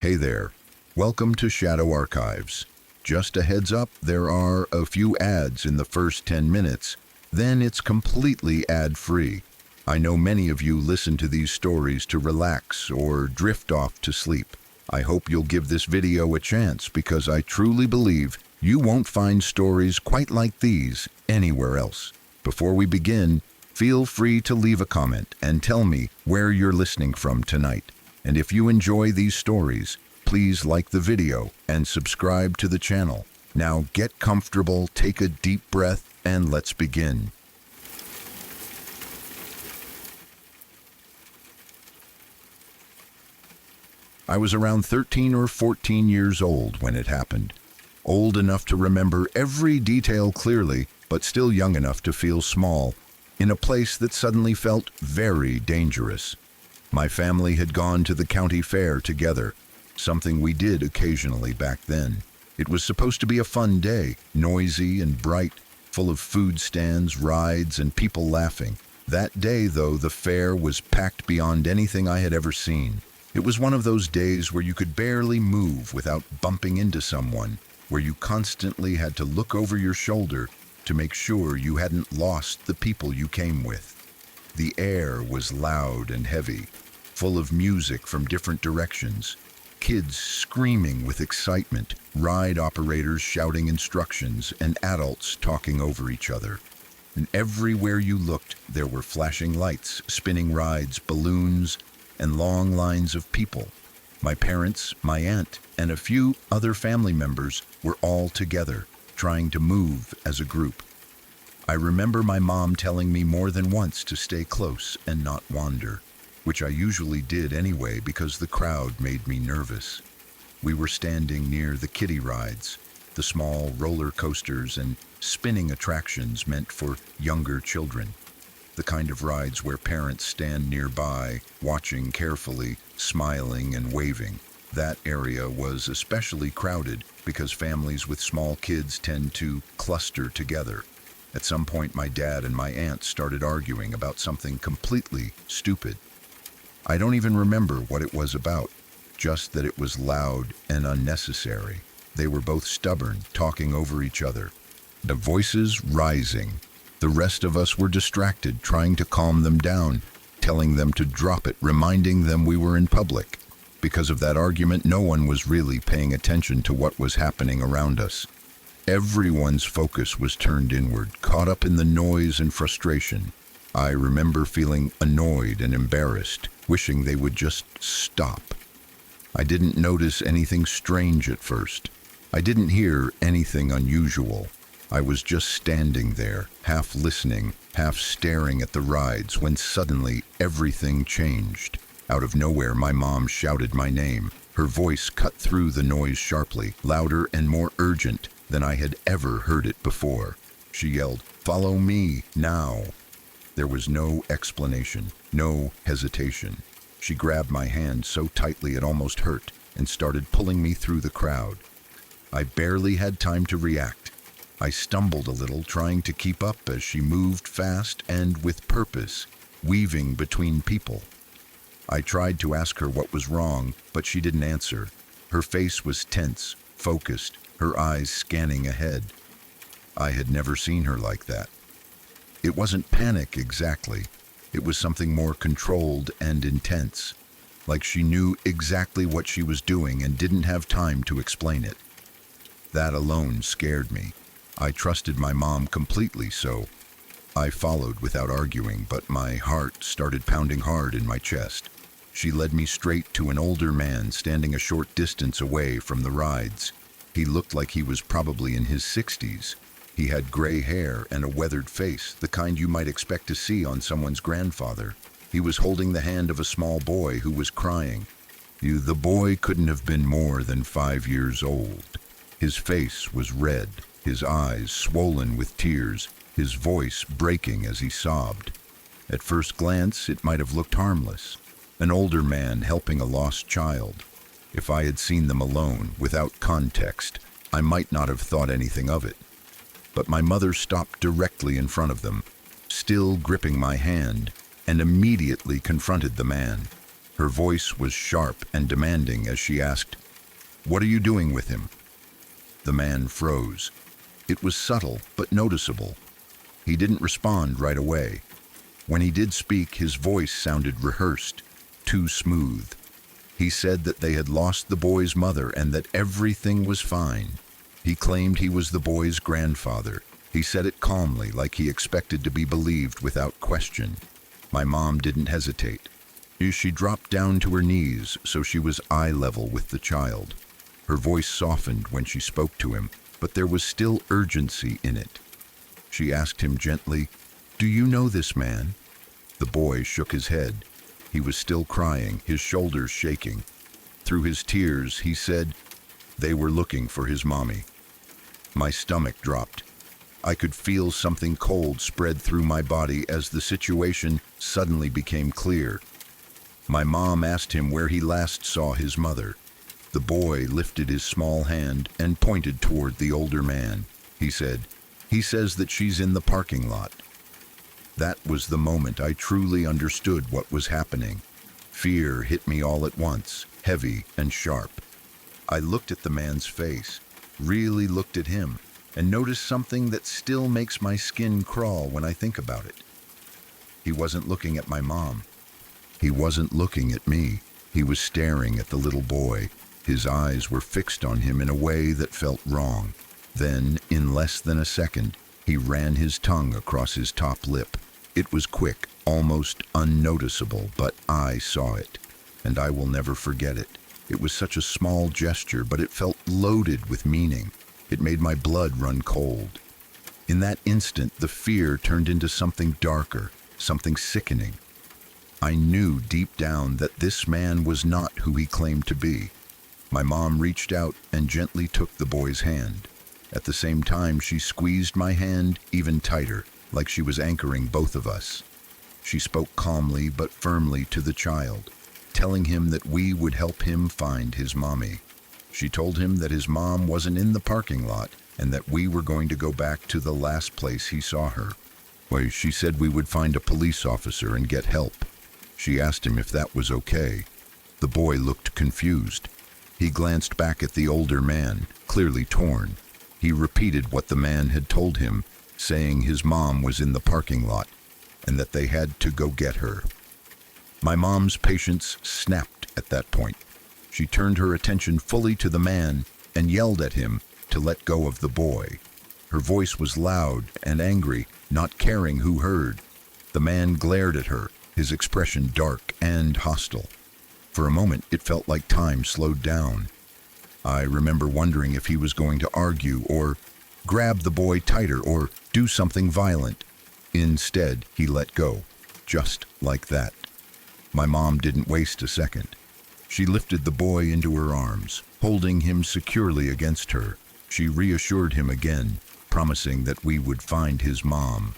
Hey there. Welcome to Shadow Archives. Just a heads up, there are a few ads in the first 10 minutes, then it's completely ad-free. I know many of you listen to these stories to relax or drift off to sleep. I hope you'll give this video a chance because I truly believe you won't find stories quite like these anywhere else. Before we begin, feel free to leave a comment and tell me where you're listening from tonight. And if you enjoy these stories, please like the video and subscribe to the channel. Now get comfortable, take a deep breath, and let's begin. I was around 13 or 14 years old when it happened. Old enough to remember every detail clearly, but still young enough to feel small, in a place that suddenly felt very dangerous. My family had gone to the county fair together, something we did occasionally back then. It was supposed to be a fun day, noisy and bright, full of food stands, rides, and people laughing. That day, though, the fair was packed beyond anything I had ever seen. It was one of those days where you could barely move without bumping into someone, where you constantly had to look over your shoulder to make sure you hadn't lost the people you came with. The air was loud and heavy, full of music from different directions, kids screaming with excitement, ride operators shouting instructions, and adults talking over each other. And everywhere you looked, there were flashing lights, spinning rides, balloons, and long lines of people. My parents, my aunt, and a few other family members were all together, trying to move as a group. I remember my mom telling me more than once to stay close and not wander, which I usually did anyway because the crowd made me nervous. We were standing near the kiddie rides, the small roller coasters and spinning attractions meant for younger children. The kind of rides where parents stand nearby, watching carefully, smiling and waving. That area was especially crowded because families with small kids tend to cluster together. At some point, my dad and my aunt started arguing about something completely stupid. I don't even remember what it was about, just that it was loud and unnecessary. They were both stubborn, talking over each other, the voices rising. The rest of us were distracted, trying to calm them down, telling them to drop it, reminding them we were in public. Because of that argument, no one was really paying attention to what was happening around us. Everyone's focus was turned inward, caught up in the noise and frustration. I remember feeling annoyed and embarrassed, wishing they would just stop. I didn't notice anything strange at first. I didn't hear anything unusual. I was just standing there, half listening, half staring at the rides, when suddenly everything changed. Out of nowhere, my mom shouted my name. Her voice cut through the noise sharply, louder and more urgent than I had ever heard it before. She yelled, "Follow me, now." There was no explanation, no hesitation. She grabbed my hand so tightly it almost hurt and started pulling me through the crowd. I barely had time to react. I stumbled a little, trying to keep up as she moved fast and with purpose, weaving between people. I tried to ask her what was wrong, but she didn't answer. Her face was tense, focused, her eyes scanning ahead. I had never seen her like that. It wasn't panic exactly. It was something more controlled and intense, like she knew exactly what she was doing and didn't have time to explain it. That alone scared me. I trusted my mom completely, so I followed without arguing, but my heart started pounding hard in my chest. She led me straight to an older man standing a short distance away from the rides. He looked like he was probably in his 60s. He had gray hair and a weathered face, the kind you might expect to see on someone's grandfather. He was holding the hand of a small boy who was crying. The boy couldn't have been more than 5 years old. His face was red, his eyes swollen with tears, his voice breaking as he sobbed. At first glance, it might have looked harmless. An older man helping a lost child. If I had seen them alone, without context, I might not have thought anything of it. But my mother stopped directly in front of them, still gripping my hand, and immediately confronted the man. Her voice was sharp and demanding as she asked, "What are you doing with him?" The man froze. It was subtle but noticeable. He didn't respond right away. When he did speak, his voice sounded rehearsed, too smooth. He said that they had lost the boy's mother and that everything was fine. He claimed he was the boy's grandfather. He said it calmly, like he expected to be believed without question. My mom didn't hesitate. She dropped down to her knees so she was eye level with the child. Her voice softened when she spoke to him, but there was still urgency in it. She asked him gently, "Do you know this man?" The boy shook his head. He was still crying, his shoulders shaking. Through his tears, he said, "They were looking for his mommy." My stomach dropped. I could feel something cold spread through my body as the situation suddenly became clear. My mom asked him where he last saw his mother. The boy lifted his small hand and pointed toward the older man. He said, "He says that she's in the parking lot." That was the moment I truly understood what was happening. Fear hit me all at once, heavy and sharp. I looked at the man's face, really looked at him, and noticed something that still makes my skin crawl when I think about it. He wasn't looking at my mom. He wasn't looking at me. He was staring at the little boy. His eyes were fixed on him in a way that felt wrong. Then, in less than a second, he ran his tongue across his top lip. It was quick, almost unnoticeable, but I saw it, and I will never forget it. It was such a small gesture, but it felt loaded with meaning. It made my blood run cold. In that instant, the fear turned into something darker, something sickening. I knew deep down that this man was not who he claimed to be. My mom reached out and gently took the boy's hand. At the same time, she squeezed my hand even tighter, like she was anchoring both of us. She spoke calmly but firmly to the child, telling him that we would help him find his mommy. She told him that his mom wasn't in the parking lot and that we were going to go back to the last place he saw her. Well, she said we would find a police officer and get help. She asked him if that was okay. The boy looked confused. He glanced back at the older man, clearly torn. He repeated what the man had told him, saying his mom was in the parking lot and that they had to go get her. My mom's patience snapped at that point. She turned her attention fully to the man and yelled at him to let go of the boy. Her voice was loud and angry, not caring who heard. The man glared at her, his expression dark and hostile. For a moment, it felt like time slowed down. I remember wondering if he was going to argue or grab the boy tighter or do something violent. Instead, he let go, just like that. My mom didn't waste a second. She lifted the boy into her arms, holding him securely against her. She reassured him again, promising that we would find his mom.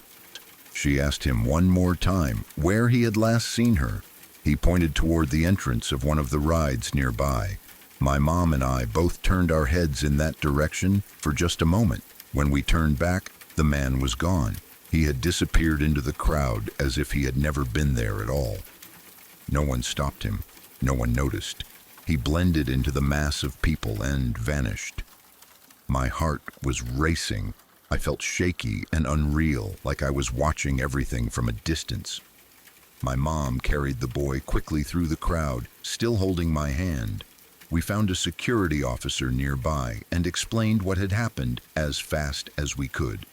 She asked him one more time where he had last seen her. He pointed toward the entrance of one of the rides nearby. My mom and I both turned our heads in that direction for just a moment. When we turned back, the man was gone. He had disappeared into the crowd as if he had never been there at all. No one stopped him. No one noticed. He blended into the mass of people and vanished. My heart was racing. I felt shaky and unreal, like I was watching everything from a distance. My mom carried the boy quickly through the crowd, still holding my hand. We found a security officer nearby and explained what had happened as fast as we could.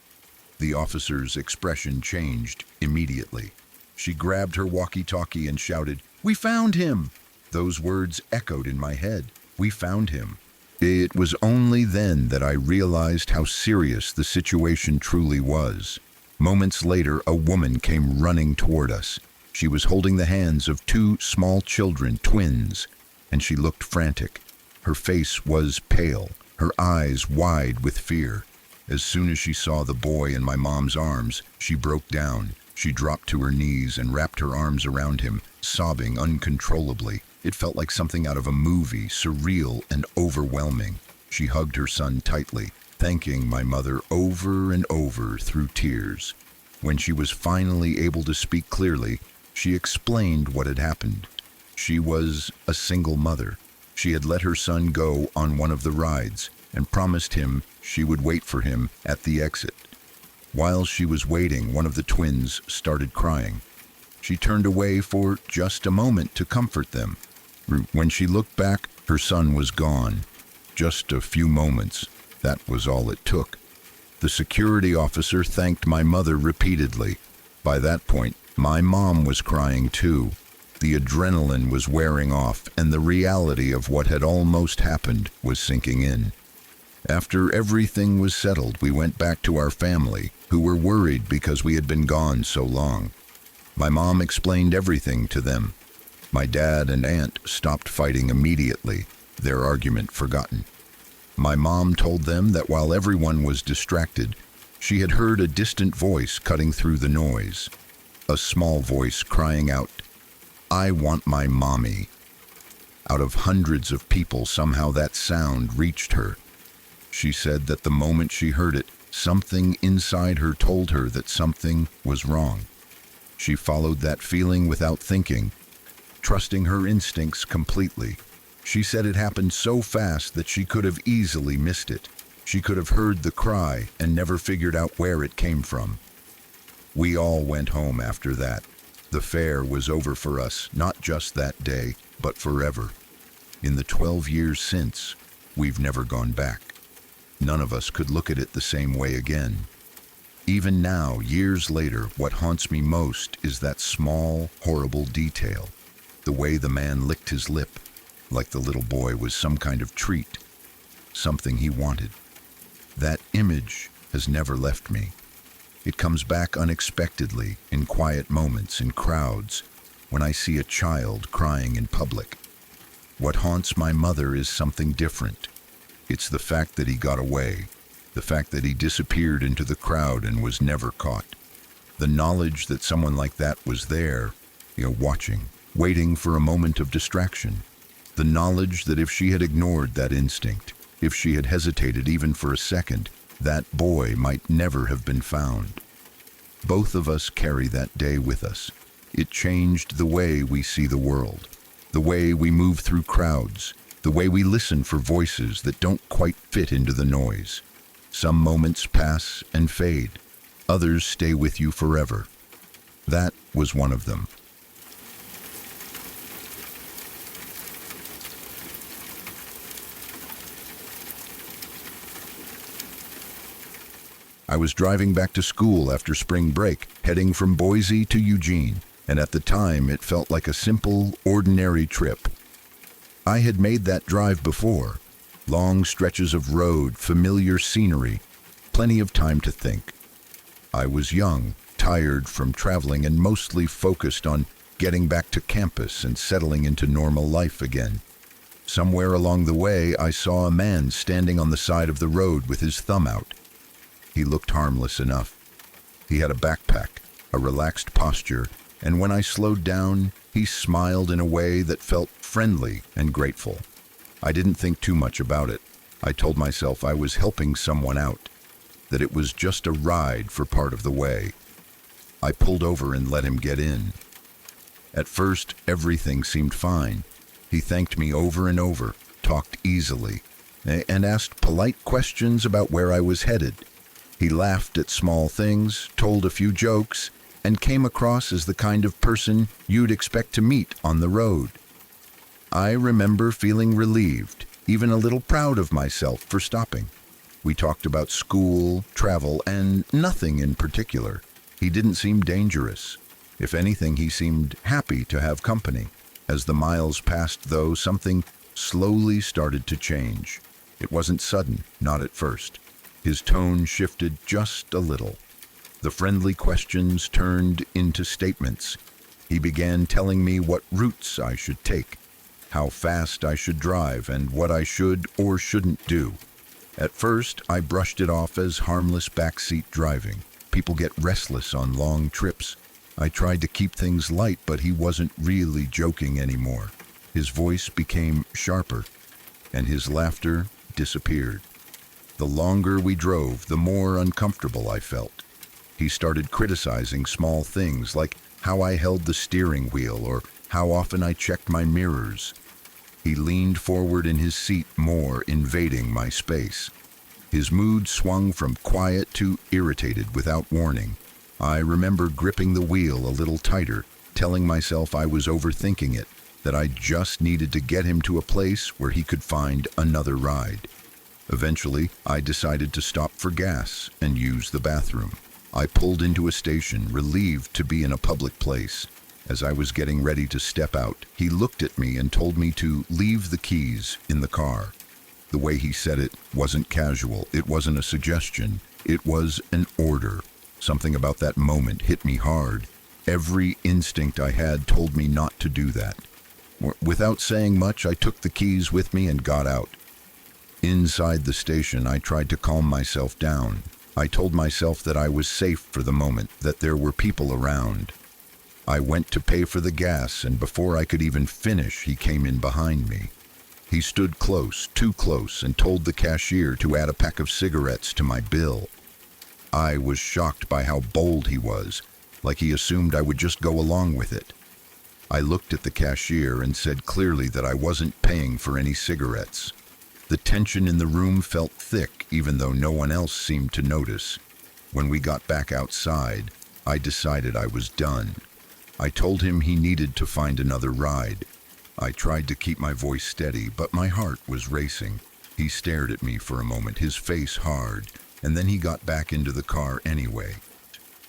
The officer's expression changed immediately. She grabbed her walkie-talkie and shouted, "We found him!" Those words echoed in my head. We found him. It was only then that I realized how serious the situation truly was. Moments later, a woman came running toward us. She was holding the hands of two small children, twins, and she looked frantic. Her face was pale, her eyes wide with fear. As soon as she saw the boy in my mom's arms, she broke down. She dropped to her knees and wrapped her arms around him, sobbing uncontrollably. It felt like something out of a movie, surreal and overwhelming. She hugged her son tightly, thanking my mother over and over through tears. When she was finally able to speak clearly, she explained what had happened. She was a single mother. She had let her son go on one of the rides and promised him she would wait for him at the exit. While she was waiting, one of the twins started crying. She turned away for just a moment to comfort them. When she looked back, her son was gone. Just a few moments. That was all it took. The security officer thanked my mother repeatedly. By that point, my mom was crying too. The adrenaline was wearing off, and the reality of what had almost happened was sinking in. After everything was settled, we went back to our family, who were worried because we had been gone so long. My mom explained everything to them. My dad and aunt stopped fighting immediately, their argument forgotten. My mom told them that while everyone was distracted, she had heard a distant voice cutting through the noise. A small voice crying out, "I want my mommy." Out of hundreds of people, somehow that sound reached her. She said that the moment she heard it, something inside her told her that something was wrong. She followed that feeling without thinking, trusting her instincts completely. She said it happened so fast that she could have easily missed it. She could have heard the cry and never figured out where it came from. We all went home after that. The fair was over for us, not just that day, but forever. In the 12 years since, we've never gone back. None of us could look at it the same way again. Even now, years later, what haunts me most is that small, horrible detail. The way the man licked his lip, like the little boy was some kind of treat, something he wanted. That image has never left me. It comes back unexpectedly, in quiet moments, in crowds, when I see a child crying in public. What haunts my mother is something different. It's the fact that he got away, the fact that he disappeared into the crowd and was never caught. The knowledge that someone like that was there, watching, waiting for a moment of distraction. The knowledge that if she had ignored that instinct, if she had hesitated even for a second, that boy might never have been found. Both of us carry that day with us. It changed the way we see the world, the way we move through crowds, the way we listen for voices that don't quite fit into the noise. Some moments pass and fade. Others stay with you forever. That was one of them. I was driving back to school after spring break, heading from Boise to Eugene, and at the time it felt like a simple, ordinary trip. I had made that drive before. Long stretches of road, familiar scenery, plenty of time to think. I was young, tired from traveling, and mostly focused on getting back to campus and settling into normal life again. Somewhere along the way, I saw a man standing on the side of the road with his thumb out. He looked harmless enough. He had a backpack, a relaxed posture, and when I slowed down, he smiled in a way that felt friendly and grateful. I didn't think too much about it. I told myself I was helping someone out, that it was just a ride for part of the way. I pulled over and let him get in. At first, everything seemed fine. He thanked me over and over, talked easily, and asked polite questions about where I was headed. He laughed at small things, told a few jokes, and came across as the kind of person you'd expect to meet on the road. I remember feeling relieved, even a little proud of myself for stopping. We talked about school, travel, and nothing in particular. He didn't seem dangerous. If anything, he seemed happy to have company. As the miles passed, though, something slowly started to change. It wasn't sudden, not at first. His tone shifted just a little. The friendly questions turned into statements. He began telling me what routes I should take, how fast I should drive, and what I should or shouldn't do. At first, I brushed it off as harmless backseat driving. People get restless on long trips. I tried to keep things light, but he wasn't really joking anymore. His voice became sharper, and his laughter disappeared. The longer we drove, the more uncomfortable I felt. He started criticizing small things like how I held the steering wheel or how often I checked my mirrors. He leaned forward in his seat more, invading my space. His mood swung from quiet to irritated without warning. I remember gripping the wheel a little tighter, telling myself I was overthinking it, that I just needed to get him to a place where he could find another ride. Eventually, I decided to stop for gas and use the bathroom. I pulled into a station, relieved to be in a public place. As I was getting ready to step out, he looked at me and told me to leave the keys in the car. The way he said it wasn't casual. It wasn't a suggestion. It was an order. Something about that moment hit me hard. Every instinct I had told me not to do that. Without saying much, I took the keys with me and got out. Inside the station, I tried to calm myself down. I told myself that I was safe for the moment, that there were people around. I went to pay for the gas, and before I could even finish, he came in behind me. He stood close, too close, and told the cashier to add a pack of cigarettes to my bill. I was shocked by how bold he was, like he assumed I would just go along with it. I looked at the cashier and said clearly that I wasn't paying for any cigarettes. The tension in the room felt thick, even though no one else seemed to notice. When we got back outside, I decided I was done. I told him he needed to find another ride. I tried to keep my voice steady, but my heart was racing. He stared at me for a moment, his face hard, and then he got back into the car anyway.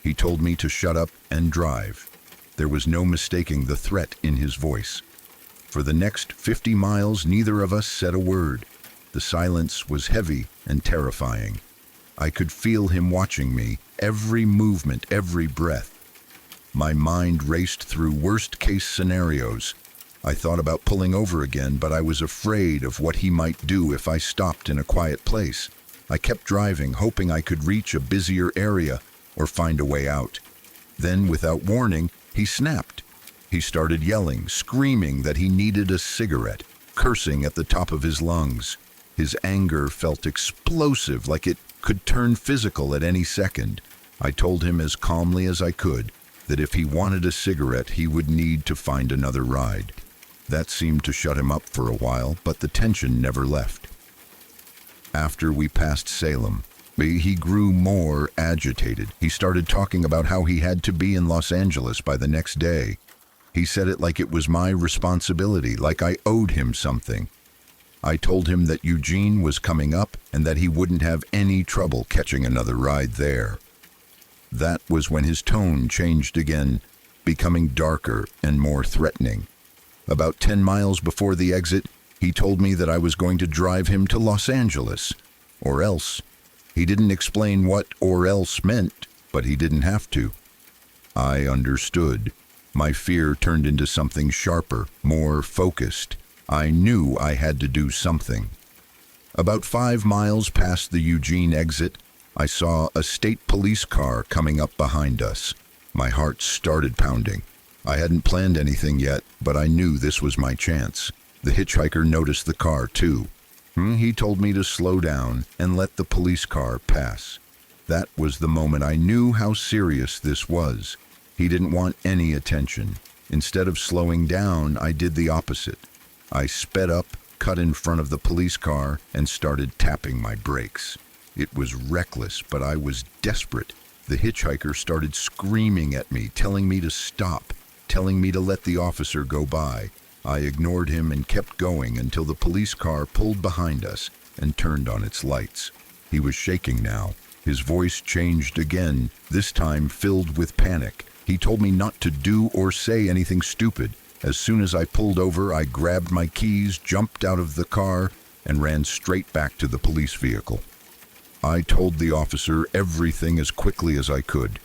He told me to shut up and drive. There was no mistaking the threat in his voice. For the next 50 miles, neither of us said a word. The silence was heavy and terrifying. I could feel him watching me, every movement, every breath. My mind raced through worst-case scenarios. I thought about pulling over again, but I was afraid of what he might do if I stopped in a quiet place. I kept driving, hoping I could reach a busier area or find a way out. Then, without warning, he snapped. He started yelling, screaming that he needed a cigarette, cursing at the top of his lungs. His anger felt explosive, like it could turn physical at any second. I told him as calmly as I could that if he wanted a cigarette, he would need to find another ride. That seemed to shut him up for a while, but the tension never left. After we passed Salem, he grew more agitated. He started talking about how he had to be in Los Angeles by the next day. He said it like it was my responsibility, like I owed him something. I told him that Eugene was coming up and that he wouldn't have any trouble catching another ride there. That was when his tone changed again, becoming darker and more threatening. About 10 miles before the exit, he told me that I was going to drive him to Los Angeles, or else. He didn't explain what "or else" meant, but he didn't have to. I understood. My fear turned into something sharper, more focused. I knew I had to do something. About 5 miles past the Eugene exit, I saw a state police car coming up behind us. My heart started pounding. I hadn't planned anything yet, but I knew this was my chance. The hitchhiker noticed the car, too. He told me to slow down and let the police car pass. That was the moment I knew how serious this was. He didn't want any attention. Instead of slowing down, I did the opposite. I sped up, cut in front of the police car, and started tapping my brakes. It was reckless, but I was desperate. The hitchhiker started screaming at me, telling me to stop, telling me to let the officer go by. I ignored him and kept going until the police car pulled behind us and turned on its lights. He was shaking now. His voice changed again, this time filled with panic. He told me not to do or say anything stupid. As soon as I pulled over, I grabbed my keys, jumped out of the car, and ran straight back to the police vehicle. I told the officer everything as quickly as I could,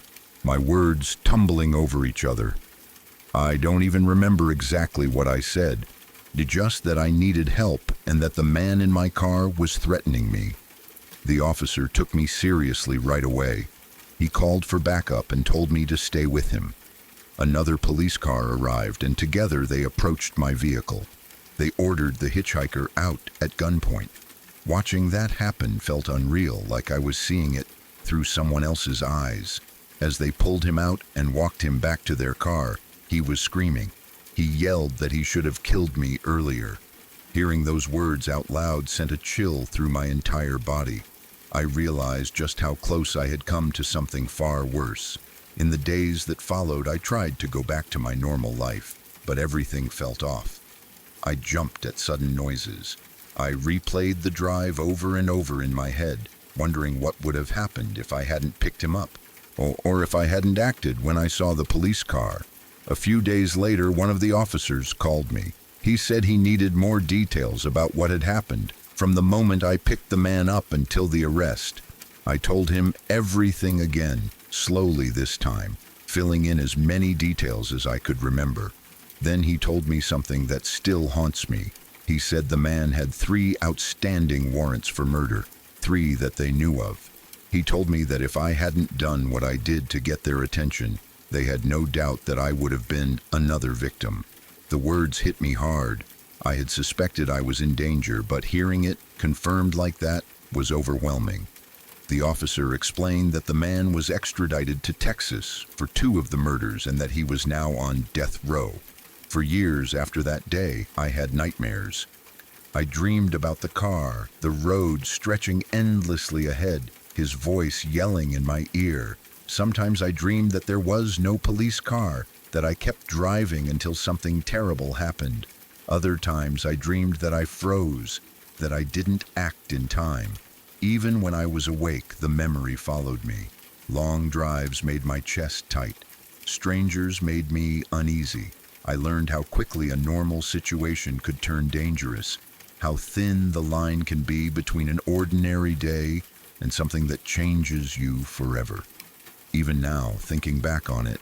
my words tumbling over each other. I don't even remember exactly what I said, just that I needed help and that the man in my car was threatening me. The officer took me seriously right away. He called for backup and told me to stay with him. Another police car arrived, and together they approached my vehicle. They ordered the hitchhiker out at gunpoint. Watching that happen felt unreal, like I was seeing it through someone else's eyes. As they pulled him out and walked him back to their car, he was screaming, He yelled that he should have killed me earlier. Hearing those words out loud sent a chill through my entire body. I realized just how close I had come to something far worse. In the days that followed, I tried to go back to my normal life, but everything felt off. I jumped at sudden noises. I replayed the drive over and over in my head, wondering what would have happened if I hadn't picked him up, or if I hadn't acted when I saw the police car. A few days later, one of the officers called me. He said he needed more details about what had happened, from the moment I picked the man up until the arrest. I told him everything again, slowly this time, filling in as many details as I could remember. Then he told me something that still haunts me. He said the man had 3 outstanding warrants for murder, 3 that they knew of. He told me that if I hadn't done what I did to get their attention, they had no doubt that I would have been another victim. The words hit me hard. I had suspected I was in danger, but hearing it confirmed like that was overwhelming. The officer explained that the man was extradited to Texas for 2 of the murders and that he was now on death row. For years after that day, I had nightmares. I dreamed about the car, the road stretching endlessly ahead, his voice yelling in my ear. Sometimes I dreamed that there was no police car, that I kept driving until something terrible happened. Other times I dreamed that I froze, that I didn't act in time. Even when I was awake, the memory followed me. Long drives made my chest tight. Strangers made me uneasy. I learned how quickly a normal situation could turn dangerous, how thin the line can be between an ordinary day and something that changes you forever. Even now, thinking back on it,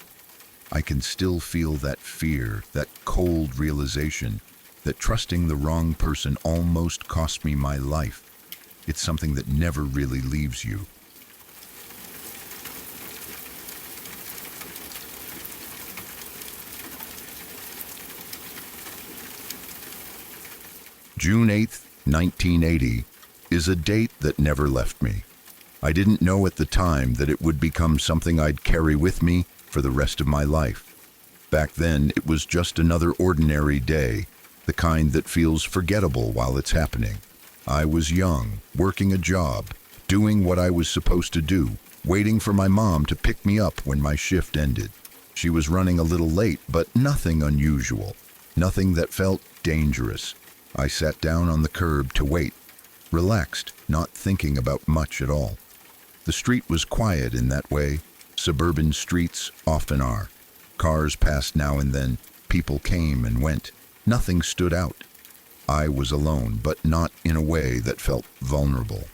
I can still feel that fear, that cold realization that trusting the wrong person almost cost me my life. It's something that never really leaves you. June 8th, 1980, is a date that never left me. I didn't know at the time that it would become something I'd carry with me for the rest of my life. Back then, it was just another ordinary day, the kind that feels forgettable while it's happening. I was young, working a job, doing what I was supposed to do, waiting for my mom to pick me up when my shift ended. She was running a little late, but nothing unusual, nothing that felt dangerous. I sat down on the curb to wait, relaxed, not thinking about much at all. The street was quiet in that way. Suburban streets often are. Cars passed now and then. People came and went. Nothing stood out. I was alone, but not in a way that felt vulnerable.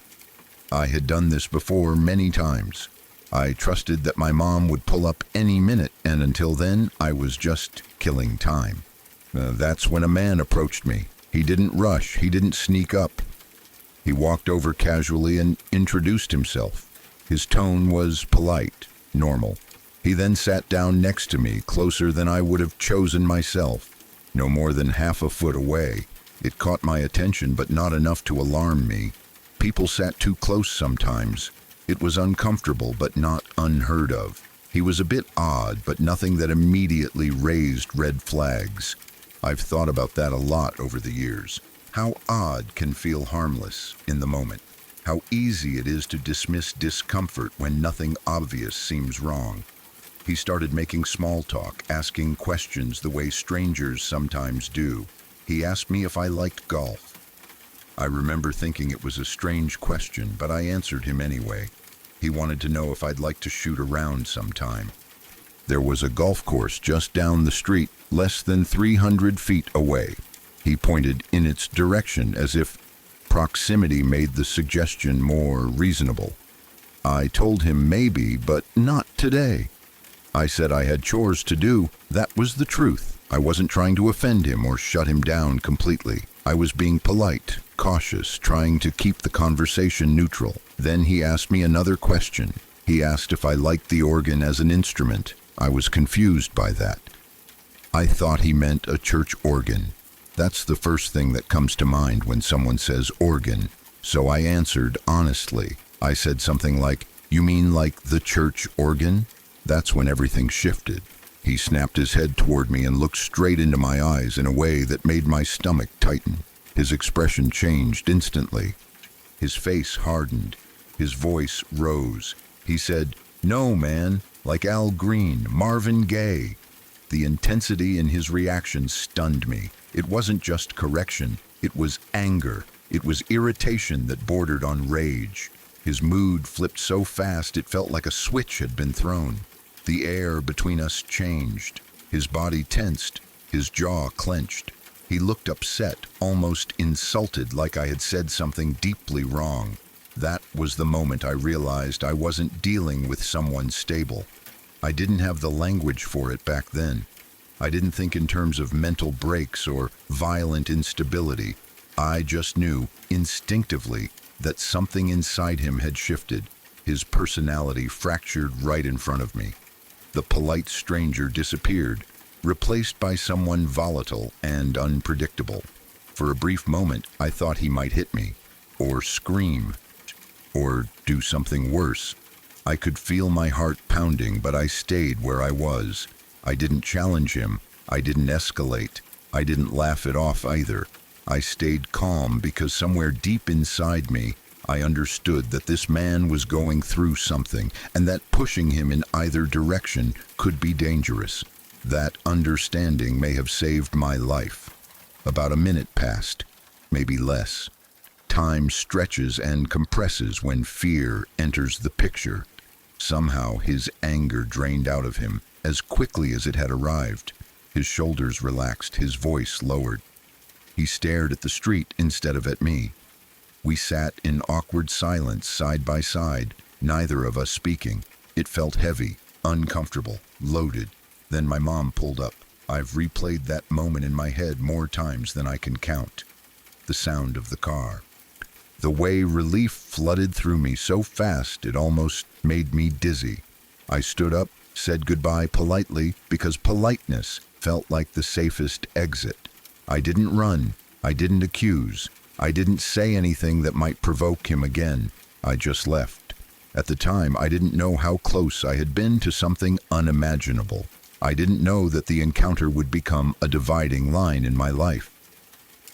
I had done this before many times. I trusted that my mom would pull up any minute, and until then, I was just killing time. That's when a man approached me. He didn't rush. He didn't sneak up. He walked over casually and introduced himself. His tone was polite, normal. He then sat down next to me, closer than I would have chosen myself, no more than half a foot away. It caught my attention, but not enough to alarm me. People sat too close sometimes. It was uncomfortable, but not unheard of. He was a bit odd, but nothing that immediately raised red flags. I've thought about that a lot over the years. How odd can feel harmless in the moment. How easy it is to dismiss discomfort when nothing obvious seems wrong. He started making small talk, asking questions the way strangers sometimes do. He asked me if I liked golf. I remember thinking it was a strange question, but I answered him anyway. He wanted to know if I'd like to shoot around sometime. There was a golf course just down the street, less than 300 feet away. He pointed in its direction as if proximity made the suggestion more reasonable. I told him maybe, but not today. I said I had chores to do. That was the truth. I wasn't trying to offend him or shut him down completely. I was being polite, cautious, trying to keep the conversation neutral. Then he asked me another question. He asked if I liked the organ as an instrument. I was confused by that. I thought he meant a church organ. That's the first thing that comes to mind when someone says organ. So I answered honestly. I said something like, "You mean like the church organ?" That's when everything shifted. He snapped his head toward me and looked straight into my eyes in a way that made my stomach tighten. His expression changed instantly. His face hardened. His voice rose. He said, "No, man, like Al Green, Marvin Gaye." The intensity in his reaction stunned me. It wasn't just correction, it was anger. It was irritation that bordered on rage. His mood flipped so fast it felt like a switch had been thrown. The air between us changed. His body tensed, his jaw clenched. He looked upset, almost insulted, like I had said something deeply wrong. That was the moment I realized I wasn't dealing with someone stable. I didn't have the language for it back then. I didn't think in terms of mental breaks or violent instability. I just knew, instinctively, that something inside him had shifted. His personality fractured right in front of me. The polite stranger disappeared, replaced by someone volatile and unpredictable. For a brief moment, I thought he might hit me, or scream, or do something worse. I could feel my heart pounding, but I stayed where I was. I didn't challenge him. I didn't escalate. I didn't laugh it off either. I stayed calm because somewhere deep inside me, I understood that this man was going through something, and that pushing him in either direction could be dangerous. That understanding may have saved my life. About a minute passed, maybe less. Time stretches and compresses when fear enters the picture. Somehow his anger drained out of him as quickly as it had arrived. His shoulders relaxed, his voice lowered. He stared at the street instead of at me. We sat in awkward silence side by side, neither of us speaking. It felt heavy, uncomfortable, loaded. Then my mom pulled up. I've replayed that moment in my head more times than I can count. The sound of the car. The way relief flooded through me so fast it almost made me dizzy. I stood up, said goodbye politely, because politeness felt like the safest exit. I didn't run. I didn't accuse. I didn't say anything that might provoke him again. I just left. At the time, I didn't know how close I had been to something unimaginable. I didn't know that the encounter would become a dividing line in my life.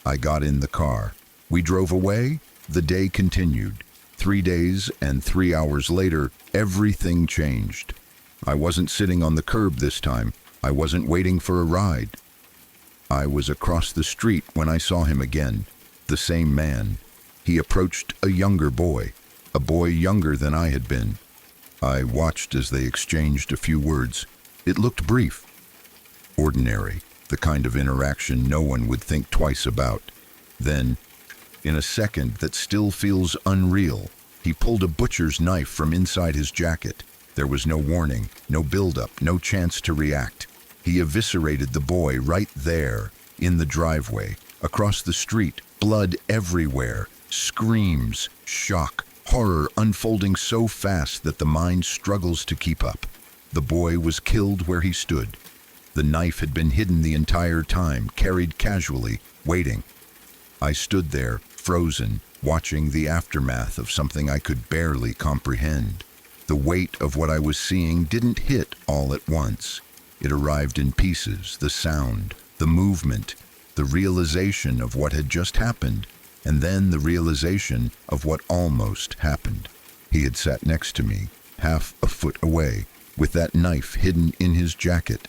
I got in the car. We drove away. The day continued. 3 days and 3 hours later, everything changed. I wasn't sitting on the curb this time. I wasn't waiting for a ride. I was across the street when I saw him again. The same man. He approached a younger boy, a boy younger than I had been. I watched as they exchanged a few words. It looked brief, ordinary, the kind of interaction no one would think twice about. Then, in a second that still feels unreal, he pulled a butcher's knife from inside his jacket. There was no warning, no build-up, no chance to react. He eviscerated the boy right there, in the driveway, across the street, blood everywhere, screams, shock, horror unfolding so fast that the mind struggles to keep up. The boy was killed where he stood. The knife had been hidden the entire time, carried casually, waiting. I stood there, frozen, watching the aftermath of something I could barely comprehend. The weight of what I was seeing didn't hit all at once. It arrived in pieces, the sound, the movement, the realization of what had just happened, and then the realization of what almost happened. He had sat next to me, half a foot away, with that knife hidden in his jacket.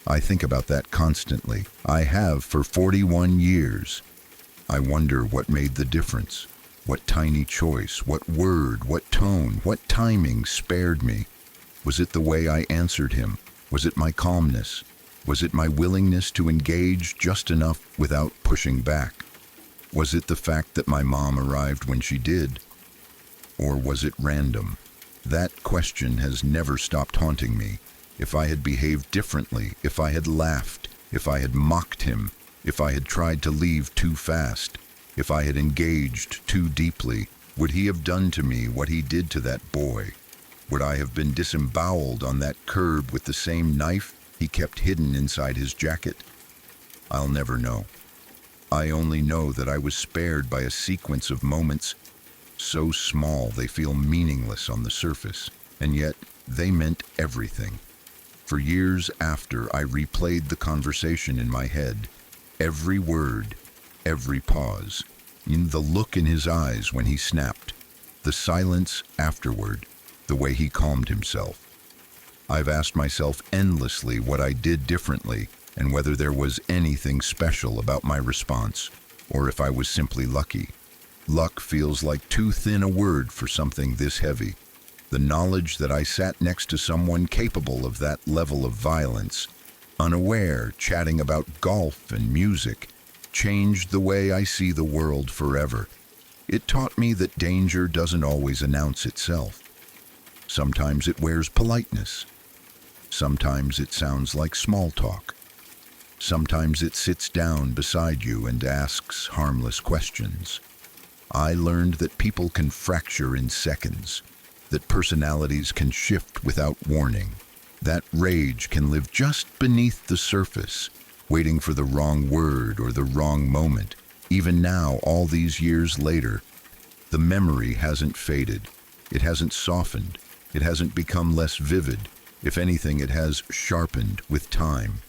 I think about that constantly. I have for 41 years. I wonder what made the difference. What tiny choice, what word, what tone, what timing spared me? Was it the way I answered him? Was it my calmness? Was it my willingness to engage just enough without pushing back? Was it the fact that my mom arrived when she did? Or was it random? That question has never stopped haunting me. If I had behaved differently, if I had laughed, if I had mocked him, if I had tried to leave too fast, if I had engaged too deeply, would he have done to me what he did to that boy? Would I have been disemboweled on that curb with the same knife he kept hidden inside his jacket? I'll never know. I only know that I was spared by a sequence of moments so small they feel meaningless on the surface, and yet they meant everything. For years after, I replayed the conversation in my head, every word, every pause, in the look in his eyes when he snapped, the silence afterward, the way he calmed himself. I've asked myself endlessly what I did differently and whether there was anything special about my response, or if I was simply lucky. Luck feels like too thin a word for something this heavy. The knowledge that I sat next to someone capable of that level of violence, unaware, chatting about golf and music, changed the way I see the world forever. It taught me that danger doesn't always announce itself. Sometimes it wears politeness. Sometimes it sounds like small talk. Sometimes it sits down beside you and asks harmless questions. I learned that people can fracture in seconds, that personalities can shift without warning, that rage can live just beneath the surface, waiting for the wrong word or the wrong moment. Even now, all these years later, the memory hasn't faded. It hasn't softened. It hasn't become less vivid. If anything, it has sharpened with time.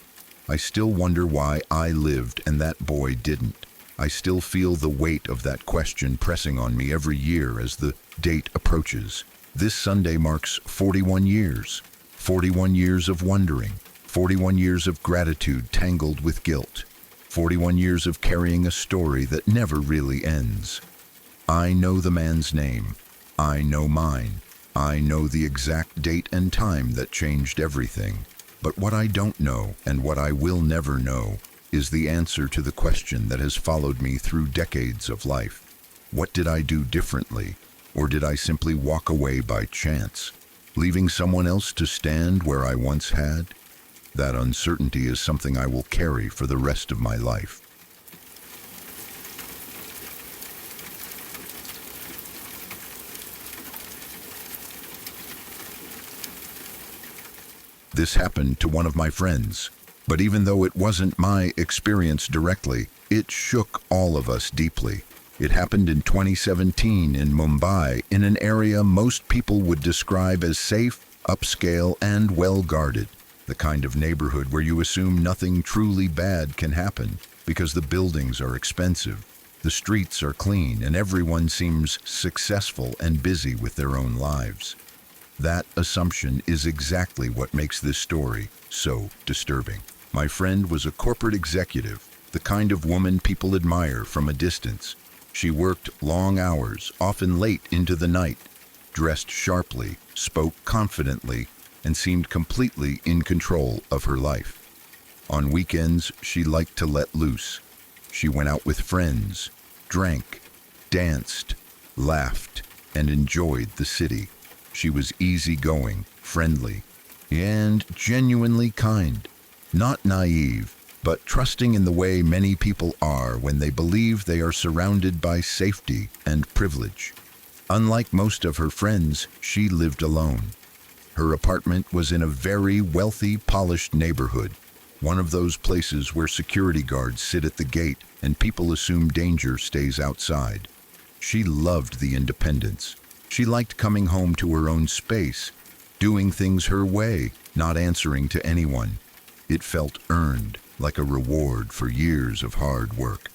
I still wonder why I lived and that boy didn't. I still feel the weight of that question pressing on me every year as the date approaches. This Sunday marks 41 years. 41 years of wondering. 41 years of gratitude tangled with guilt. 41 years of carrying a story that never really ends. I know the man's name. I know mine. I know the exact date and time that changed everything. But what I don't know, and what I will never know, is the answer to the question that has followed me through decades of life. What did I do differently? Or did I simply walk away by chance, leaving someone else to stand where I once had? That uncertainty is something I will carry for the rest of my life. This happened to one of my friends, but even though it wasn't my experience directly, it shook all of us deeply. It happened in 2017 in Mumbai, in an area most people would describe as safe, upscale, and well-guarded. The kind of neighborhood where you assume nothing truly bad can happen because the buildings are expensive, the streets are clean, and everyone seems successful and busy with their own lives. That assumption is exactly what makes this story so disturbing. My friend was a corporate executive, the kind of woman people admire from a distance. She worked long hours, often late into the night, dressed sharply, spoke confidently, and seemed completely in control of her life. On weekends, she liked to let loose. She went out with friends, drank, danced, laughed, and enjoyed the city. She was easygoing, friendly, and genuinely kind. Not naive, but trusting in the way many people are when they believe they are surrounded by safety and privilege. Unlike most of her friends, she lived alone. Her apartment was in a very wealthy, polished neighborhood, one of those places where security guards sit at the gate and people assume danger stays outside. She loved the independence. She liked coming home to her own space, doing things her way, not answering to anyone. It felt earned, like a reward for years of hard work.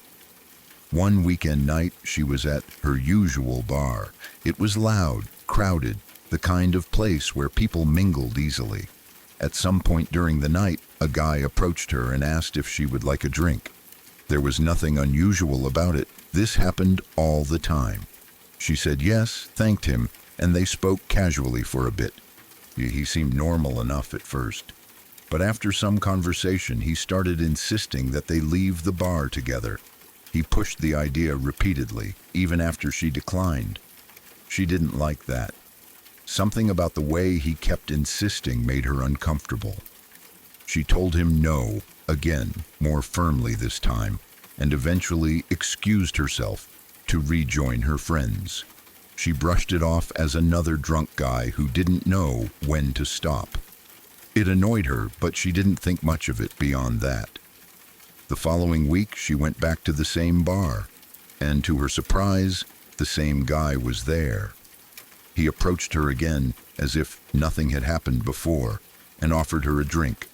One weekend night, she was at her usual bar. It was loud, crowded, the kind of place where people mingled easily. At some point during the night, a guy approached her and asked if she would like a drink. There was nothing unusual about it. This happened all the time. She said yes, thanked him, and they spoke casually for a bit. He seemed normal enough at first. But after some conversation, he started insisting that they leave the bar together. He pushed the idea repeatedly, even after she declined. She didn't like that. Something about the way he kept insisting made her uncomfortable. She told him no, again, more firmly this time, and eventually excused herself to rejoin her friends. She brushed it off as another drunk guy who didn't know when to stop. It annoyed her, but she didn't think much of it beyond that. The following week, she went back to the same bar, and to her surprise, the same guy was there. He approached her again as if nothing had happened before, and offered her a drink.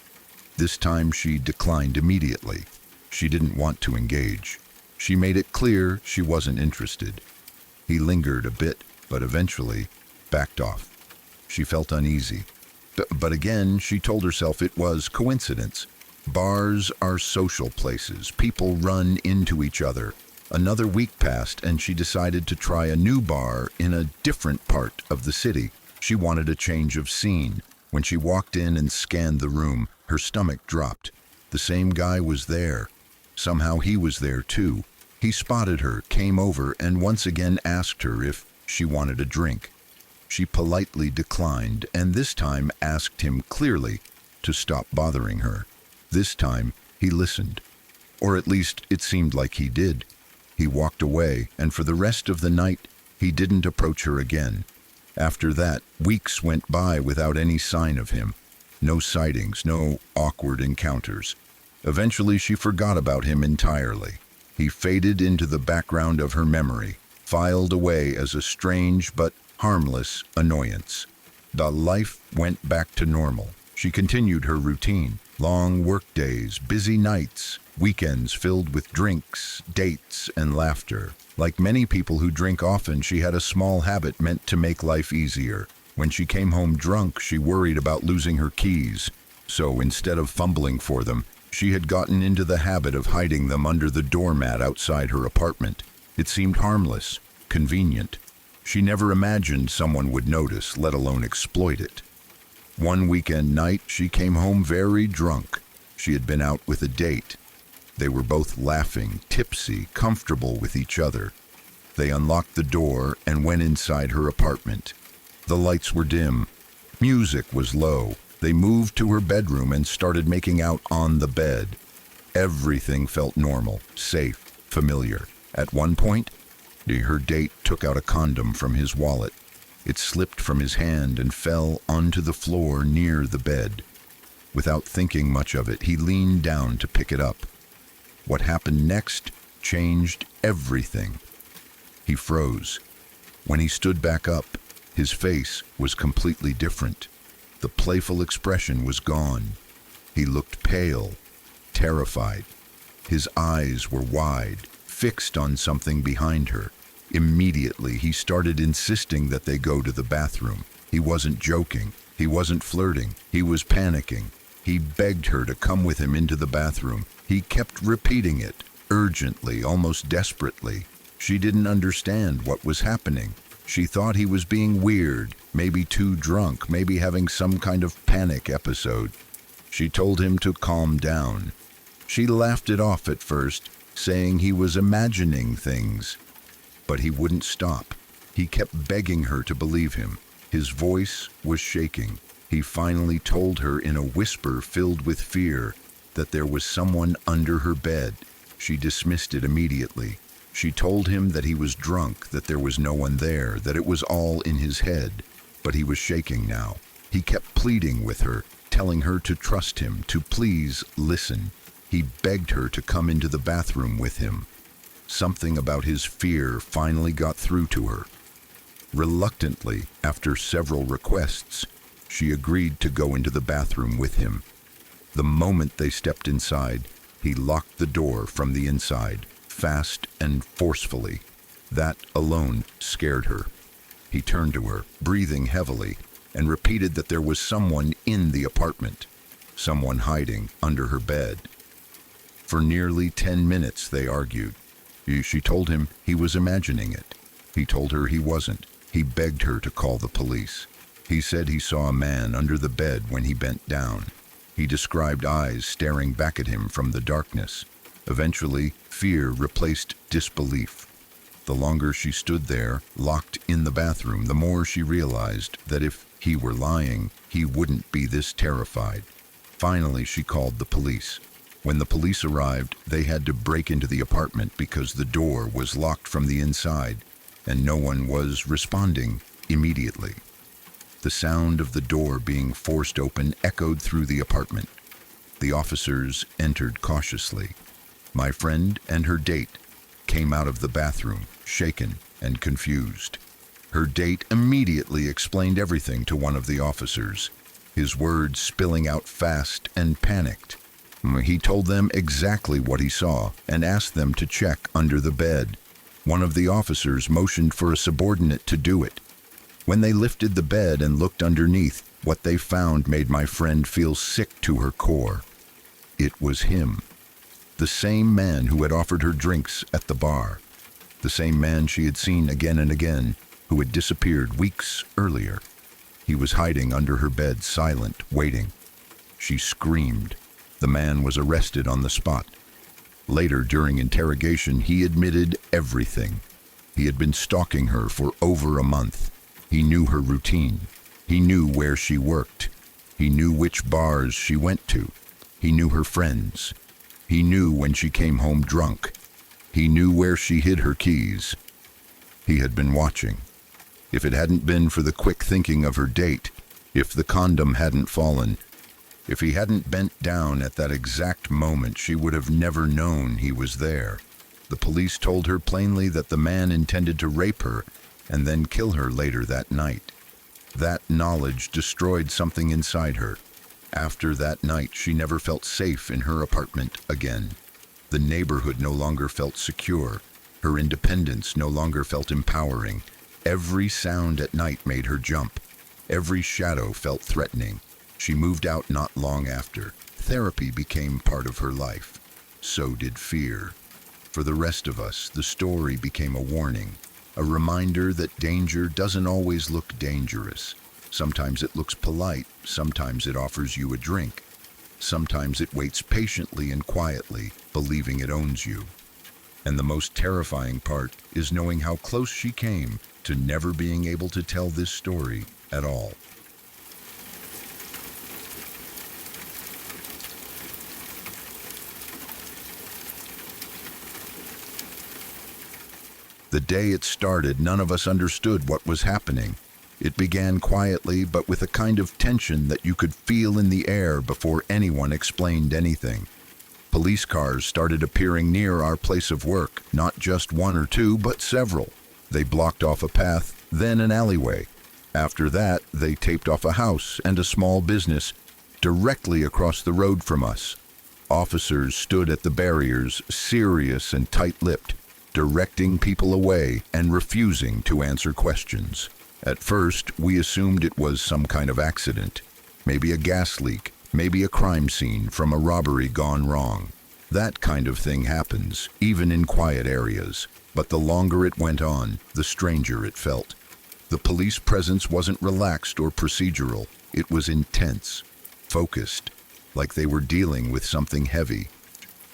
This time she declined immediately. She didn't want to engage. She made it clear she wasn't interested. He lingered a bit, but eventually backed off. She felt uneasy. But again, she told herself it was coincidence. Bars are social places. People run into each other. Another week passed, and she decided to try a new bar in a different part of the city. She wanted a change of scene. When she walked in and scanned the room, her stomach dropped. The same guy was there. Somehow he was there too. He spotted her, came over, and once again asked her if she wanted a drink. She politely declined, and this time asked him clearly to stop bothering her. This time he listened. Or at least it seemed like he did. He walked away, and for the rest of the night, he didn't approach her again. After that, weeks went by without any sign of him. No sightings, no awkward encounters. Eventually, she forgot about him entirely. He faded into the background of her memory, filed away as a strange but harmless annoyance. The life went back to normal. She continued her routine. Long workdays, busy nights, weekends filled with drinks, dates, and laughter. Like many people who drink often, she had a small habit meant to make life easier. When she came home drunk, she worried about losing her keys. So instead of fumbling for them, she had gotten into the habit of hiding them under the doormat outside her apartment. It seemed harmless, convenient. She never imagined someone would notice, let alone exploit it. One weekend night, she came home very drunk. She had been out with a date. They were both laughing, tipsy, comfortable with each other. They unlocked the door and went inside her apartment. The lights were dim. Music was low. They moved to her bedroom and started making out on the bed. Everything felt normal, safe, familiar. At one point, her date took out a condom from his wallet. It slipped from his hand and fell onto the floor near the bed. Without thinking much of it, he leaned down to pick it up. What happened next changed everything. He froze. When he stood back up, his face was completely different. The playful expression was gone. He looked pale, terrified. His eyes were wide, fixed on something behind her. Immediately, he started insisting that they go to the bathroom. He wasn't joking. He wasn't flirting. He was panicking. He begged her to come with him into the bathroom. He kept repeating it, urgently, almost desperately. She didn't understand what was happening. She thought he was being weird, maybe too drunk, maybe having some kind of panic episode. She told him to calm down. She laughed it off at first, saying he was imagining things. But he wouldn't stop. He kept begging her to believe him. His voice was shaking. He finally told her in a whisper filled with fear that there was someone under her bed. She dismissed it immediately. She told him that he was drunk, that there was no one there, that it was all in his head. But he was shaking now. He kept pleading with her, telling her to trust him, to please listen. He begged her to come into the bathroom with him. Something about his fear finally got through to her. Reluctantly, after several requests, she agreed to go into the bathroom with him. The moment they stepped inside, he locked the door from the inside, fast and forcefully. That alone scared her. He turned to her, breathing heavily, and repeated that there was someone in the apartment, someone hiding under her bed. For nearly 10 minutes they argued. She told him he was imagining it. He told her he wasn't. He begged her to call the police. He said he saw a man under the bed when he bent down. He described eyes staring back at him from the darkness. Eventually, fear replaced disbelief. The longer she stood there, locked in the bathroom, the more she realized that if he were lying, he wouldn't be this terrified. Finally, she called the police. When the police arrived, they had to break into the apartment because the door was locked from the inside, and no one was responding immediately. The sound of the door being forced open echoed through the apartment. The officers entered cautiously. My friend and her date came out of the bathroom, shaken and confused. Her date immediately explained everything to one of the officers. his words spilling out fast and panicked. He told them exactly what he saw and asked them to check under the bed. One of the officers motioned for a subordinate to do it. When they lifted the bed and looked underneath, what they found made my friend feel sick to her core. It was him. The same man who had offered her drinks at the bar. The same man she had seen again and again, who had disappeared weeks earlier. He was hiding under her bed, silent, waiting. She screamed. The man was arrested on the spot. Later, during interrogation, he admitted everything. He had been stalking her for over a month. He knew her routine. He knew where she worked. He knew which bars she went to. He knew her friends. He knew when she came home drunk. He knew where she hid her keys. He had been watching. If it hadn't been for the quick thinking of her date, if the condom hadn't fallen, if he hadn't bent down at that exact moment, she would have never known he was there. The police told her plainly that the man intended to rape her and then kill her later that night. That knowledge destroyed something inside her. After that night, she never felt safe in her apartment again. The neighborhood no longer felt secure. Her independence no longer felt empowering. Every sound at night made her jump. Every shadow felt threatening. She moved out not long after. Therapy became part of her life. So did fear. For the rest of us, the story became a warning, a reminder that danger doesn't always look dangerous. Sometimes it looks polite, sometimes it offers you a drink. Sometimes it waits patiently and quietly, believing it owns you. And the most terrifying part is knowing how close she came to never being able to tell this story at all. The day it started, none of us understood what was happening. It began quietly, but with a kind of tension that you could feel in the air before anyone explained anything. Police cars started appearing near our place of work, not just one or two, but several. They blocked off a path, then an alleyway. After that, they taped off a house and a small business directly across the road from us. Officers stood at the barriers, serious and tight-lipped, directing people away and refusing to answer questions. At first, we assumed it was some kind of accident. Maybe a gas leak, maybe a crime scene from a robbery gone wrong. That kind of thing happens, even in quiet areas. But the longer it went on, the stranger it felt. The police presence wasn't relaxed or procedural. It was intense, focused, like they were dealing with something heavy.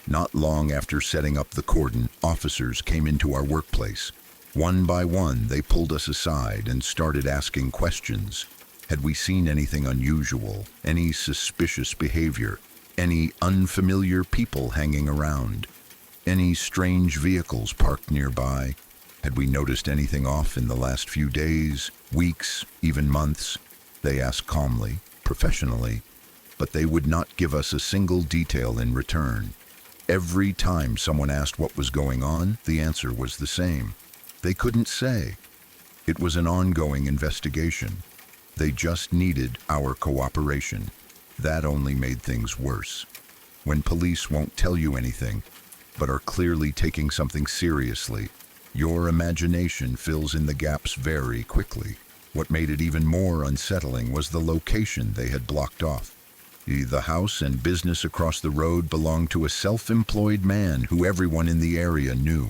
Not long after setting up the cordon, officers came into our workplace. One by one, they pulled us aside and started asking questions. Had we seen anything unusual, any suspicious behavior, any unfamiliar people hanging around, any strange vehicles parked nearby? Had we noticed anything off in the last few days, weeks, even months? They asked calmly, professionally, but they would not give us a single detail in return. Every time someone asked what was going on, the answer was the same. They couldn't say. It was an ongoing investigation. They just needed our cooperation. That only made things worse. When police won't tell you anything, but are clearly taking something seriously, your imagination fills in the gaps very quickly. What made it even more unsettling was the location they had blocked off. The house and business across the road belonged to a self-employed man who everyone in the area knew.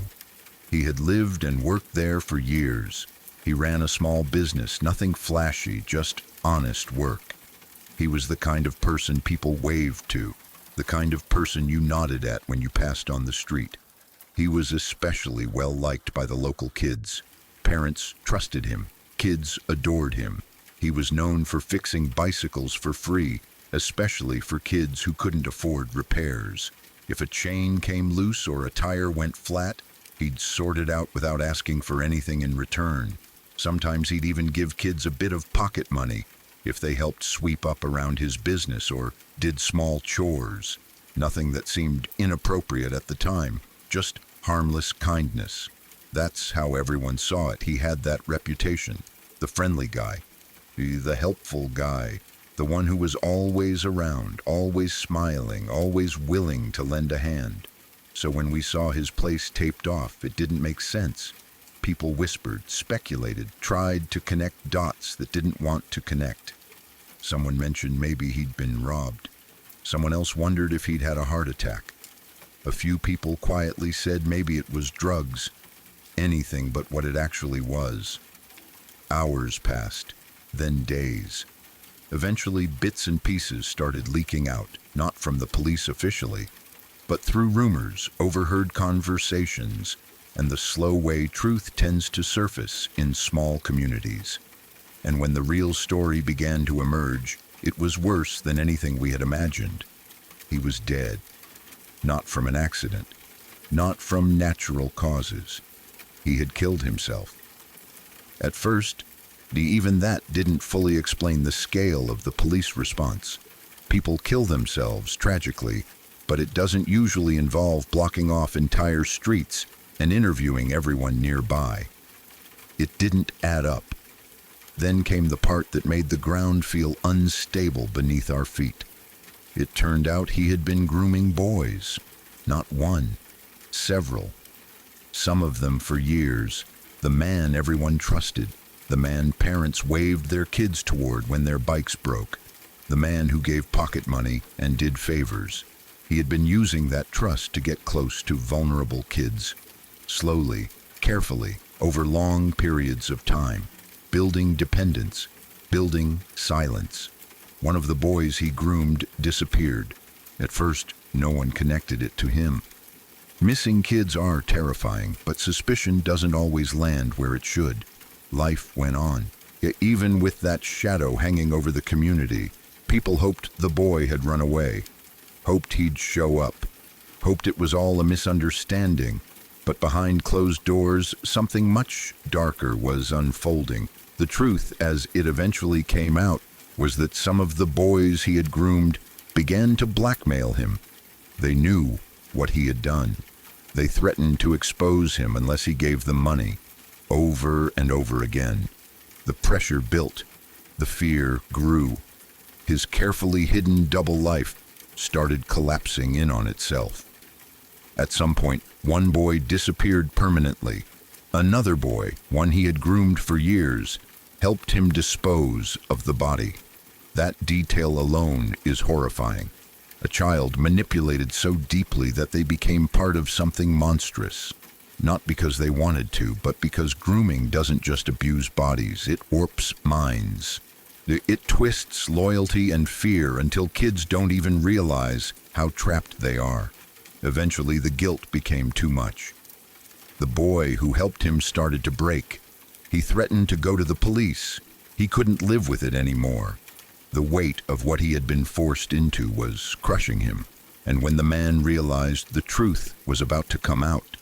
He had lived and worked there for years. He ran a small business, nothing flashy, just honest work. He was the kind of person people waved to, the kind of person you nodded at when you passed on the street. He was especially well-liked by the local kids. Parents trusted him. Kids adored him. He was known for fixing bicycles for free, especially for kids who couldn't afford repairs. If a chain came loose or a tire went flat, he'd sort it out without asking for anything in return. Sometimes he'd even give kids a bit of pocket money if they helped sweep up around his business or did small chores. Nothing that seemed inappropriate at the time, just harmless kindness. That's how everyone saw it. He had that reputation. The friendly guy, the helpful guy, The one who was always around, always smiling, always willing to lend a hand. So when we saw his place taped off, it didn't make sense. People whispered, speculated, tried to connect dots that didn't want to connect. Someone mentioned maybe he'd been robbed. Someone else wondered if he'd had a heart attack. A few people quietly said maybe it was drugs. Anything but what it actually was. Hours passed, then days. Eventually, bits and pieces started leaking out, not from the police officially, but through rumors, overheard conversations, and the slow way truth tends to surface in small communities. And when the real story began to emerge, it was worse than anything we had imagined. He was dead. Not from an accident. Not from natural causes. He had killed himself. At first, even that didn't fully explain the scale of the police response. People kill themselves, tragically, but it doesn't usually involve blocking off entire streets and interviewing everyone nearby. It didn't add up. Then came the part that made the ground feel unstable beneath our feet. It turned out he had been grooming boys. Not one, several. Some of them for years. The man everyone trusted. The man parents waved their kids toward when their bikes broke. The man who gave pocket money and did favors. He had been using that trust to get close to vulnerable kids. Slowly, carefully, over long periods of time. Building dependence, building silence. One of the boys he groomed disappeared. At first, no one connected it to him. Missing kids are terrifying, but suspicion doesn't always land where it should. Life went on. Yet even with that shadow hanging over the community, people hoped the boy had run away. Hoped he'd show up. Hoped it was all a misunderstanding. But behind closed doors, something much darker was unfolding. The truth, as it eventually came out, was that some of the boys he had groomed began to blackmail him. They knew what he had done. They threatened to expose him unless he gave them money. Over and over again. The pressure built. The fear grew. His carefully hidden double life started collapsing in on itself. At some point, one boy disappeared permanently. Another boy, one he had groomed for years, helped him dispose of the body. That detail alone is horrifying. A child manipulated so deeply that they became part of something monstrous. Not because they wanted to, but because grooming doesn't just abuse bodies, it warps minds. It twists loyalty and fear until kids don't even realize how trapped they are. Eventually, the guilt became too much. The boy who helped him started to break. He threatened to go to the police. He couldn't live with it anymore. The weight of what he had been forced into was crushing him. And when the man realized the truth was about to come out,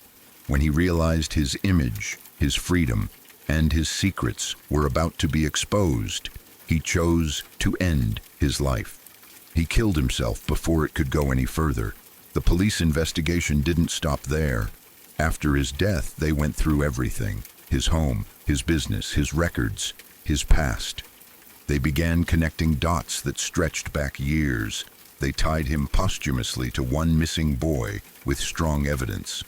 when he realized his image, his freedom, and his secrets were about to be exposed, he chose to end his life. He killed himself before it could go any further. The police investigation didn't stop there. After his death, they went through everything. His home, his business, his records, his past. They began connecting dots that stretched back years. They tied him posthumously to one missing boy with strong evidence.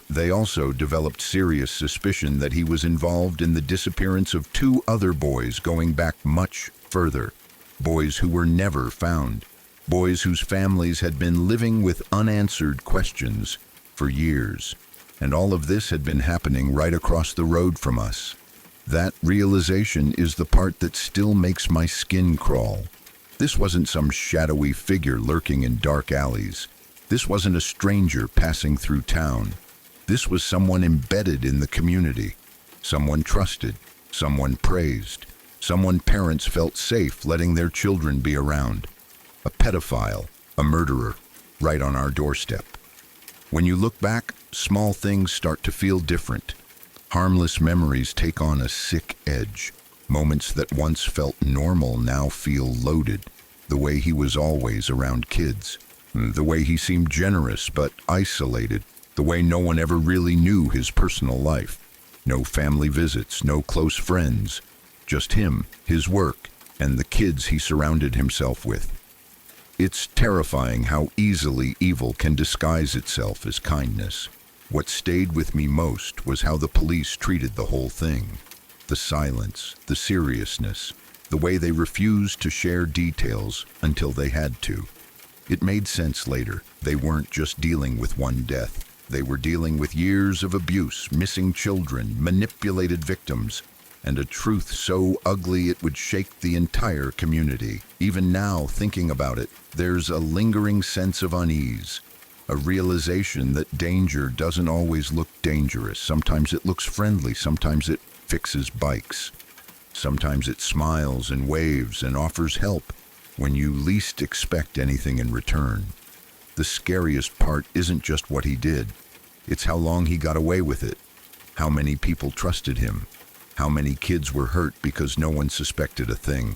They also developed serious suspicion that he was involved in the disappearance of two other boys going back much further. Boys who were never found. Boys whose families had been living with unanswered questions for years. And all of this had been happening right across the road from us. That realization is the part that still makes my skin crawl. This wasn't some shadowy figure lurking in dark alleys. This wasn't a stranger passing through town. This was someone embedded in the community. Someone trusted. Someone praised. Someone parents felt safe letting their children be around. A pedophile, a murderer, right on our doorstep. When you look back, small things start to feel different. Harmless memories take on a sick edge. Moments that once felt normal now feel loaded. The way he was always around kids. The way he seemed generous but isolated. The way no one ever really knew his personal life. No family visits, no close friends. Just him, his work, and the kids he surrounded himself with. It's terrifying how easily evil can disguise itself as kindness. What stayed with me most was how the police treated the whole thing. The silence, the seriousness, the way they refused to share details until they had to. It made sense later. They weren't just dealing with one death. They were dealing with years of abuse, missing children, manipulated victims, and a truth so ugly it would shake the entire community. Even now, thinking about it, there's a lingering sense of unease, a realization that danger doesn't always look dangerous. Sometimes it looks friendly, sometimes it fixes bikes. Sometimes it smiles and waves and offers help when you least expect anything in return. The scariest part isn't just what he did, it's how long he got away with it, how many people trusted him, how many kids were hurt because no one suspected a thing,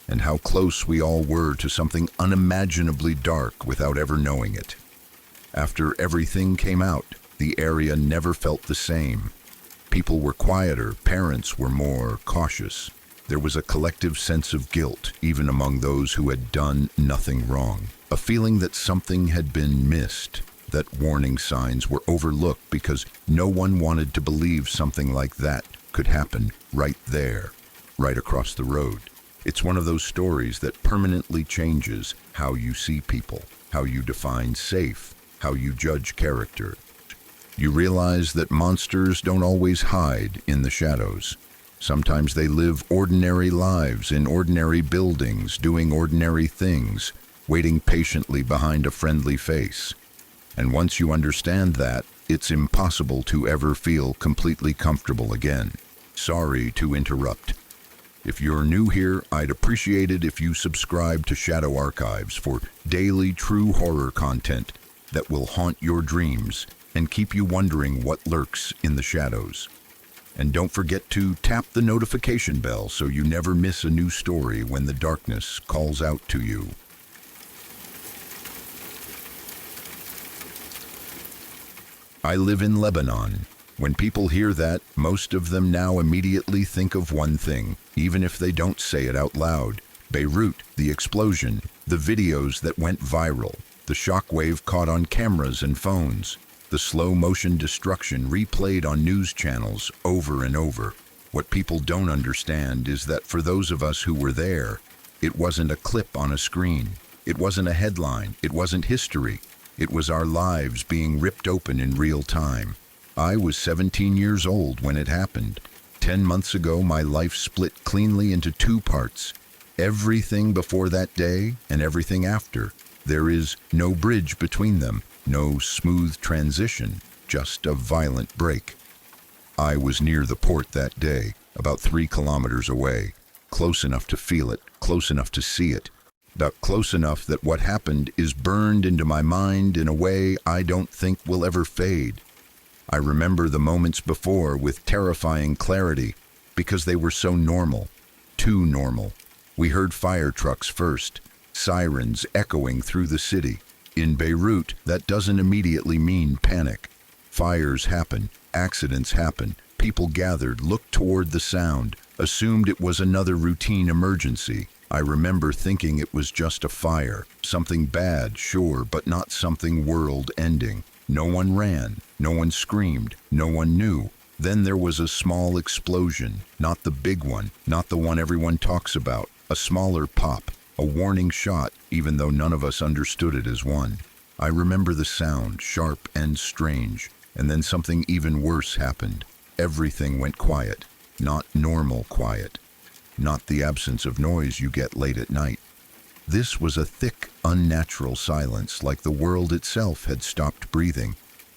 and how close we all were to something unimaginably dark without ever knowing it. After everything came out, the area never felt the same. People were quieter, parents were more cautious. There was a collective sense of guilt, even among those who had done nothing wrong. A feeling that something had been missed, that warning signs were overlooked because no one wanted to believe something like that could happen right there, right across the road. It's one of those stories that permanently changes how you see people, how you define safe, how you judge character. You realize that monsters don't always hide in the shadows. Sometimes they live ordinary lives in ordinary buildings, doing ordinary things, waiting patiently behind a friendly face. And once you understand that, it's impossible to ever feel completely comfortable again. Sorry to interrupt. If you're new here, I'd appreciate it if you subscribe to Shadow Archives for daily true horror content that will haunt your dreams and keep you wondering what lurks in the shadows. And don't forget to tap the notification bell so you never miss a new story when the darkness calls out to you. I live in Lebanon. When people hear that, most of them now immediately think of one thing, even if they don't say it out loud. Beirut, the explosion, the videos that went viral, the shockwave caught on cameras and phones, the slow-motion destruction replayed on news channels over and over. What people don't understand is that for those of us who were there, it wasn't a clip on a screen. It wasn't a headline. It wasn't history. It was our lives being ripped open in real time. I was 17 years old when it happened. 10 months ago, my life split cleanly into two parts. Everything before that day and everything after. There is no bridge between them. No smooth transition, just a violent break. I was near the port that day, about 3 kilometers away, close enough to feel it, close enough to see it, but close enough that what happened is burned into my mind in a way I don't think will ever fade. I remember the moments before with terrifying clarity because they were so normal, too normal. We heard fire trucks first, sirens echoing through the city. In Beirut, that doesn't immediately mean panic. Fires happen, accidents happen, people gathered, looked toward the sound, assumed it was another routine emergency. I remember thinking it was just a fire, something bad, sure, but not something world-ending. No one ran, no one screamed, no one knew. Then there was a small explosion, not the big one, not the one everyone talks about, a smaller pop. A warning shot, even though none of us understood it as one. I remember the sound, sharp and strange, and then something even worse happened. Everything went quiet, not normal quiet, not the absence of noise you get late at night. This was a thick, unnatural silence, like the world itself had stopped breathing.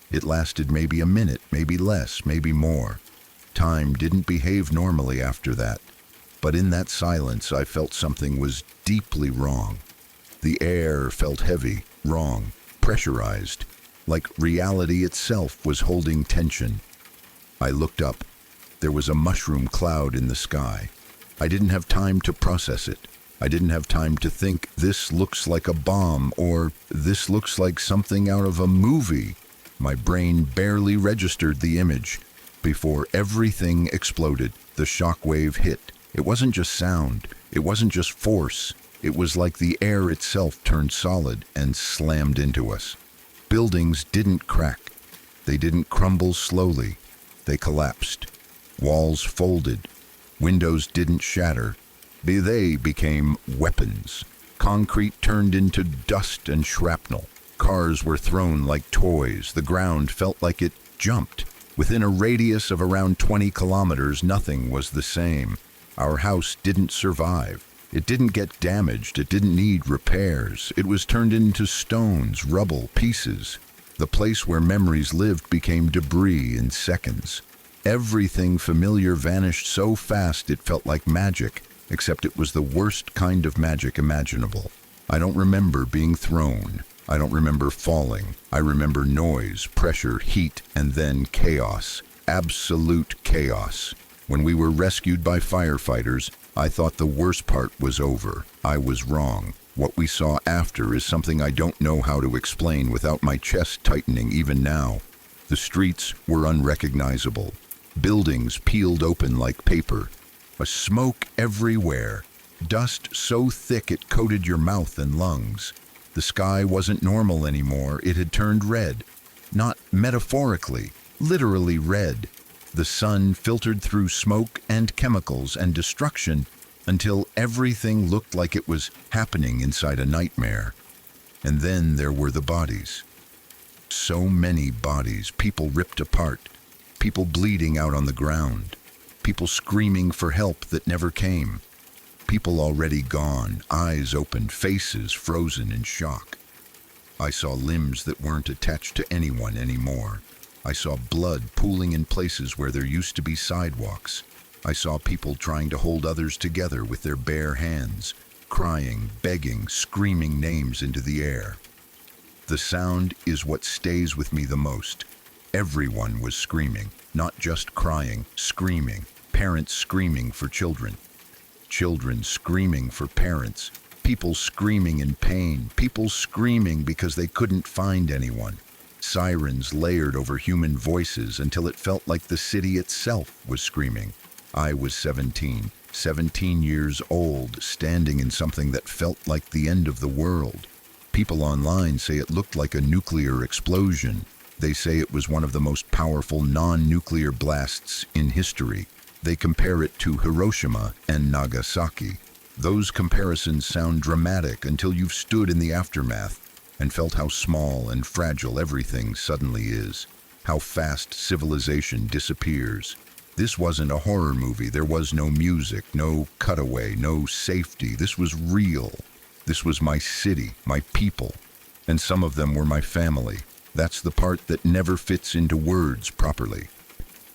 It lasted maybe a minute, maybe less, maybe more. Time didn't behave normally after that. But in that silence, I felt something was deeply wrong. The air felt heavy, wrong, pressurized, like reality itself was holding tension. I looked up. There was a mushroom cloud in the sky. I didn't have time to process it. I didn't have time to think, this looks like a bomb, or this looks like something out of a movie. My brain barely registered the image. Before everything exploded, the shockwave hit. It wasn't just sound, it wasn't just force. It was like the air itself turned solid and slammed into us. Buildings didn't crack. They didn't crumble slowly. They collapsed. Walls folded. Windows didn't shatter. They became weapons. Concrete turned into dust and shrapnel. Cars were thrown like toys. The ground felt like it jumped. Within a radius of around 20 kilometers, nothing was the same. Our house didn't survive. It didn't get damaged. It didn't need repairs. It was turned into stones, rubble, pieces. The place where memories lived became debris in seconds. Everything familiar vanished so fast it felt like magic, except it was the worst kind of magic imaginable. I don't remember being thrown. I don't remember falling. I remember noise, pressure, heat, and then chaos. Absolute chaos. When we were rescued by firefighters, I thought the worst part was over. I was wrong. What we saw after is something I don't know how to explain without my chest tightening even now. The streets were unrecognizable. Buildings peeled open like paper. A smoke everywhere. Dust so thick it coated your mouth and lungs. The sky wasn't normal anymore. It had turned red. Not metaphorically, literally red. The sun filtered through smoke and chemicals and destruction until everything looked like it was happening inside a nightmare. And then there were the bodies. So many bodies, people ripped apart, people bleeding out on the ground, people screaming for help that never came, people already gone, eyes open, faces frozen in shock. I saw limbs that weren't attached to anyone anymore. I saw blood pooling in places where there used to be sidewalks. I saw people trying to hold others together with their bare hands, crying, begging, screaming names into the air. The sound is what stays with me the most. Everyone was screaming, not just crying, screaming. Parents screaming for children. Children screaming for parents. People screaming in pain. People screaming because they couldn't find anyone. Sirens layered over human voices until it felt like the city itself was screaming. I was 17 years old, standing in something that felt like the end of the world. People online say it looked like a nuclear explosion. They say it was one of the most powerful non-nuclear blasts in history. They compare it to Hiroshima and Nagasaki. Those comparisons sound dramatic until you've stood in the aftermath and felt how small and fragile everything suddenly is, how fast civilization disappears. This wasn't a horror movie. There was no music, no cutaway, no safety. This was real. This was my city, my people, and some of them were my family. That's the part that never fits into words properly.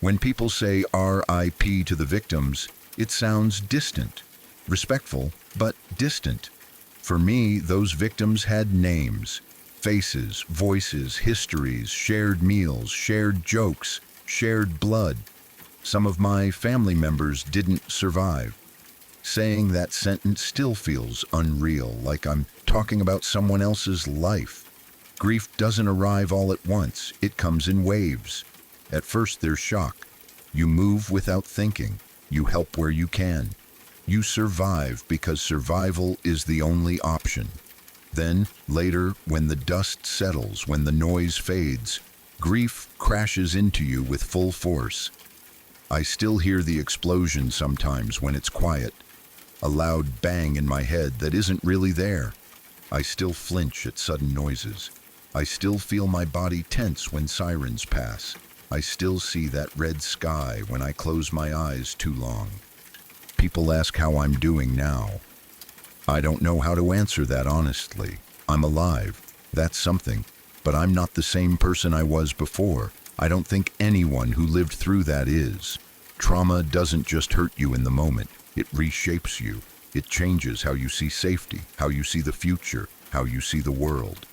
When people say R.I.P. to the victims, it sounds distant, respectful, but distant. For me, those victims had names, faces, voices, histories, shared meals, shared jokes, shared blood. Some of my family members didn't survive. Saying that sentence still feels unreal, like I'm talking about someone else's life. Grief doesn't arrive all at once. It comes in waves. At first there's shock. You move without thinking. You help where you can. You survive because survival is the only option. Then, later, when the dust settles, when the noise fades, grief crashes into you with full force. I still hear the explosion sometimes when it's quiet. A loud bang in my head that isn't really there. I still flinch at sudden noises. I still feel my body tense when sirens pass. I still see that red sky when I close my eyes too long. People ask how I'm doing now. I don't know how to answer that honestly. I'm alive. That's something. But I'm not the same person I was before. I don't think anyone who lived through that is. Trauma doesn't just hurt you in the moment. It reshapes you. It changes how you see safety, how you see the future, how you see the world.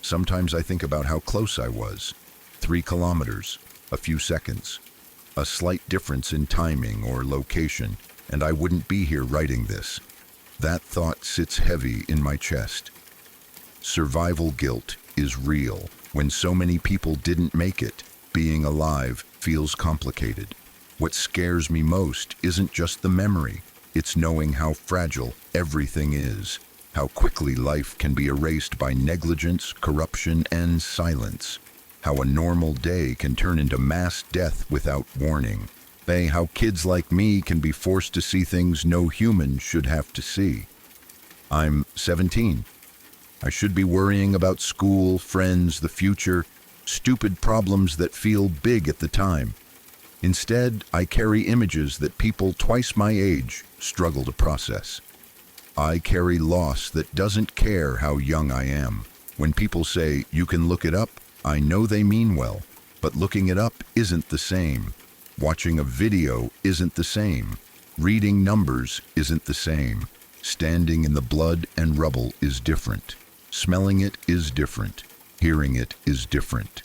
Sometimes I think about how close I was. 3 kilometers, a few seconds. A slight difference in timing or location, and I wouldn't be here writing this. That thought sits heavy in my chest. Survival guilt is real. When so many people didn't make it, being alive feels complicated. What scares me most isn't just the memory, it's knowing how fragile everything is, how quickly life can be erased by negligence, corruption, and silence, how a normal day can turn into mass death without warning, how kids like me can be forced to see things no human should have to see. I'm 17. I should be worrying about school, friends, the future, stupid problems that feel big at the time. Instead, I carry images that people twice my age struggle to process. I carry loss that doesn't care how young I am. When people say, "You can look it up," I know they mean well, but looking it up isn't the same. Watching a video isn't the same. Reading numbers isn't the same. Standing in the blood and rubble is different. Smelling it is different. Hearing it is different.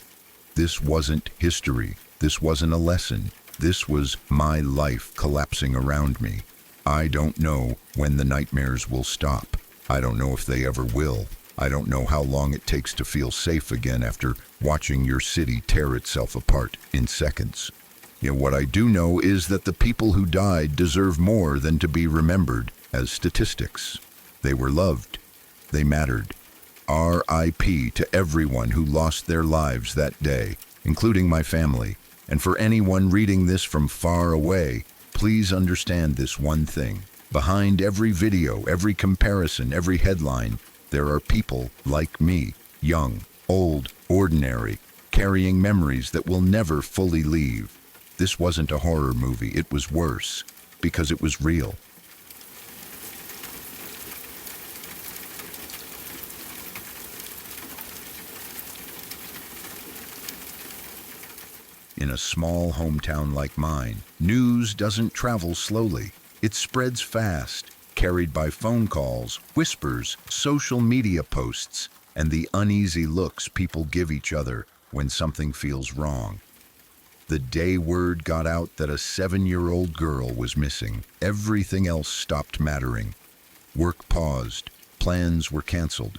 This wasn't history. This wasn't a lesson. This was my life collapsing around me. I don't know when the nightmares will stop. I don't know if they ever will. I don't know how long it takes to feel safe again after watching your city tear itself apart in seconds. What I do know is that the people who died deserve more than to be remembered as statistics. They were loved. They mattered. R.I.P. to everyone who lost their lives that day, including my family. And for anyone reading this from far away, please understand this one thing. Behind every video, every comparison, every headline, there are people like me, young, old, ordinary, carrying memories that will never fully leave. This wasn't a horror movie, it was worse, because it was real. In a small hometown like mine, news doesn't travel slowly. It spreads fast, carried by phone calls, whispers, social media posts, and the uneasy looks people give each other when something feels wrong. The day word got out that a 7-year-old girl was missing, everything else stopped mattering. Work paused, plans were canceled.